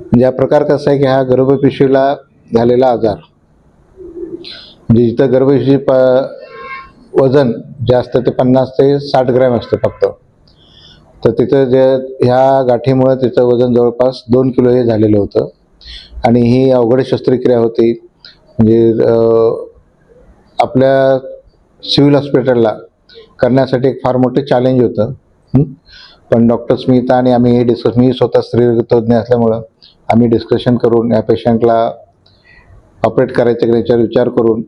म्हणजे हा प्रकार कसा आहे की हा गर्भपिशवीला झालेला आजार म्हणजे जिथं गर्भपिशवी वजन जे असतं ते 50 ते 60 ग्रॅम असतं फक्त. तर तिथं जे ह्या गाठीमुळे तिचं वजन जवळपास 2 किलो हे झालेलं होतं आणि ही अवघड शस्त्रक्रिया होती. म्हणजे आपल्या सिव्हिल हॉस्पिटलला करण्यासाठी एक फार मोठे चॅलेंज होतं. पण डॉक्टर स्मिता आणि आम्ही हे डिस्कस मी स्वतः स्त्रीतज्ञ असल्यामुळं आम्ही डिस्कशन करून या पेशंटला ऑपरेट करायचं की याच्यावर विचार करून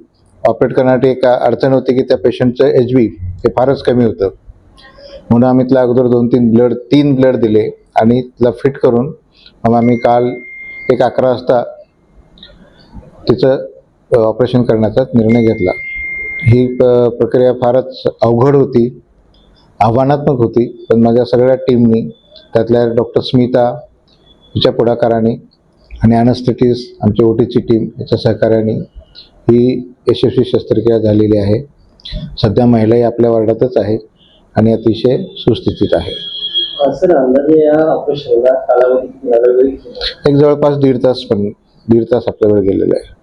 ऑपरेट करण्यासाठी एक अडचण होती की त्या पेशंटचं HB हे फारच कमी होतं. म्हणून आम्ही तिला अगोदर 3 ब्लड दिले आणि तिला फिट करून मग आम्ही काल 11 वाजता तिचं ऑपरेशन करण्याचा निर्णय घेतला. ही प्रक्रिया फारच अवघड होती, आव्हानात्मक होती. पण माझ्या सगळ्या टीमनी त्यातल्या डॉक्टर स्मिता हिच्या पुढाकाराने आणि ॲनेस्थेटिस्ट आमची OTची टीम याच्या सहकार्याने ही यशस्वी शस्त्रक्रिया झालेली आहे. सध्या महिलाही आपल्या वार्डातच आहे आणि अतिशय सुस्थितीत आहे. एक जवळपास 1.5 तास पण 1.5 तास आपल्या वेळ गेलेला आहे.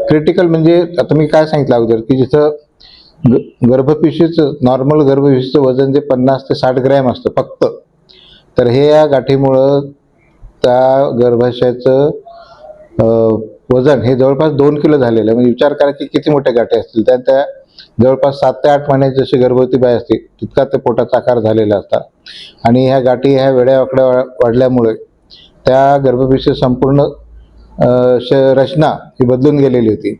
क्रिटिकल म्हणजे आता मी काय सांगितलं अगोदर की जिथं गर्भपिशवीचं नॉर्मल गर्भपिशवीचं वजन जे 50 ते 60 ग्रॅम असतं फक्त. तर हे या गाठीमुळं त्या गर्भाशयाचं वजन हे जवळपास 2 किलो झालेलं आहे. म्हणजे विचार करा की किती मोठ्या गाठी असतील. त्या जवळपास 7 ते 8 महिन्याची जशी गर्भवती बाई असते तितका ते पोटाचा आकार झालेला असता आणि ह्या गाठी ह्या वेड्यावाकड्या वाढल्यामुळे त्या गर्भपिशवी संपूर्ण रचना ही बदलून गेलेली होती.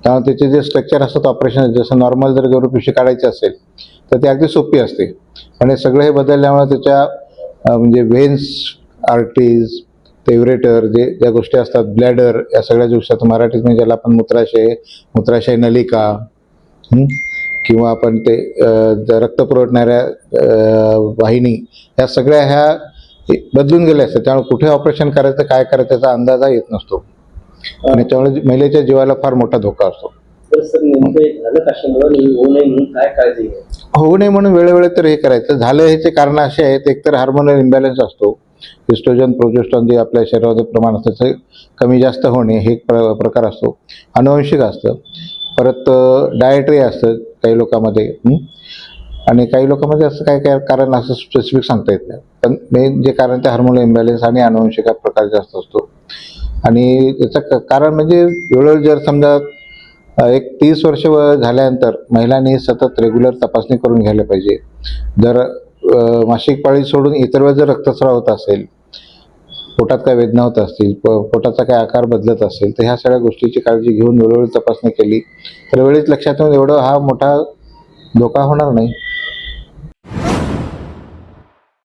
त्यामुळे त्याचे जे स्ट्रक्चर असतात ऑपरेशन जसं नॉर्मल जर गर्भपिशवी काढायची असेल तर ते अगदी सोपी असते. पण हे सगळं हे बदलल्यामुळे त्याच्या म्हणजे व्हेन्स आर्टरीज ते युरेटर ज्या गोष्टी असतात ब्लॅडर या सगळ्या गोष्टी मराठीत म्हणजे ज्याला आपण मूत्राशय नलिका किंवा आपण ते रक्त पुरवणाऱ्या वाहिनी ह्या सगळ्या ह्या बदलून गेल्या असतात. त्यामुळे कुठे ऑपरेशन करायचं काय करायचं त्याचा अंदाजा येत नसतो आणि त्यामुळे महिलेच्या जीवाला फार मोठा धोका असतो. होऊ नये म्हणून वेळोवेळी तर हे करायचं. झालं ह्याचे कारण असे आहेत एकतर हार्मोनल इम्बॅलन्स असतो. इस्ट्रोजन प्रोजेस्टेरॉन जे आपल्या शरीरामध्ये प्रमाण असतं त्याचं कमी जास्त होणे हे एक प्रकार असतो. अनुवंशिक असतं. परत डायटरी असतं काही लोकांमध्ये आणि काही लोकांमध्ये असं काय कारण असं स्पेसिफिक सांगता येत नाही. पण मेन जे कारण ते हार्मोनल इम्बॅलन्स आणि अनुवंशिक प्रकार जास्त असतो. आणि याचं कारण म्हणजे वेळोवेळी जर समजा एक 30 वर्ष झाल्यानंतर महिलांनी सतत रेग्युलर तपासणी करून घ्यायला पाहिजे. जर मासिक पाळी सोडून इतर वेळेस जर रक्तस्राव होत असेल, पोटात काय वेदना होत असतील, पोटाचा काय आकार बदलत असेल तर ह्या सगळ्या गोष्टीची काळजी घेऊन वेळोवेळी तपासणी केली तर वेळीच लक्षात येऊन एवढं हा मोठा धोका होणार नाही.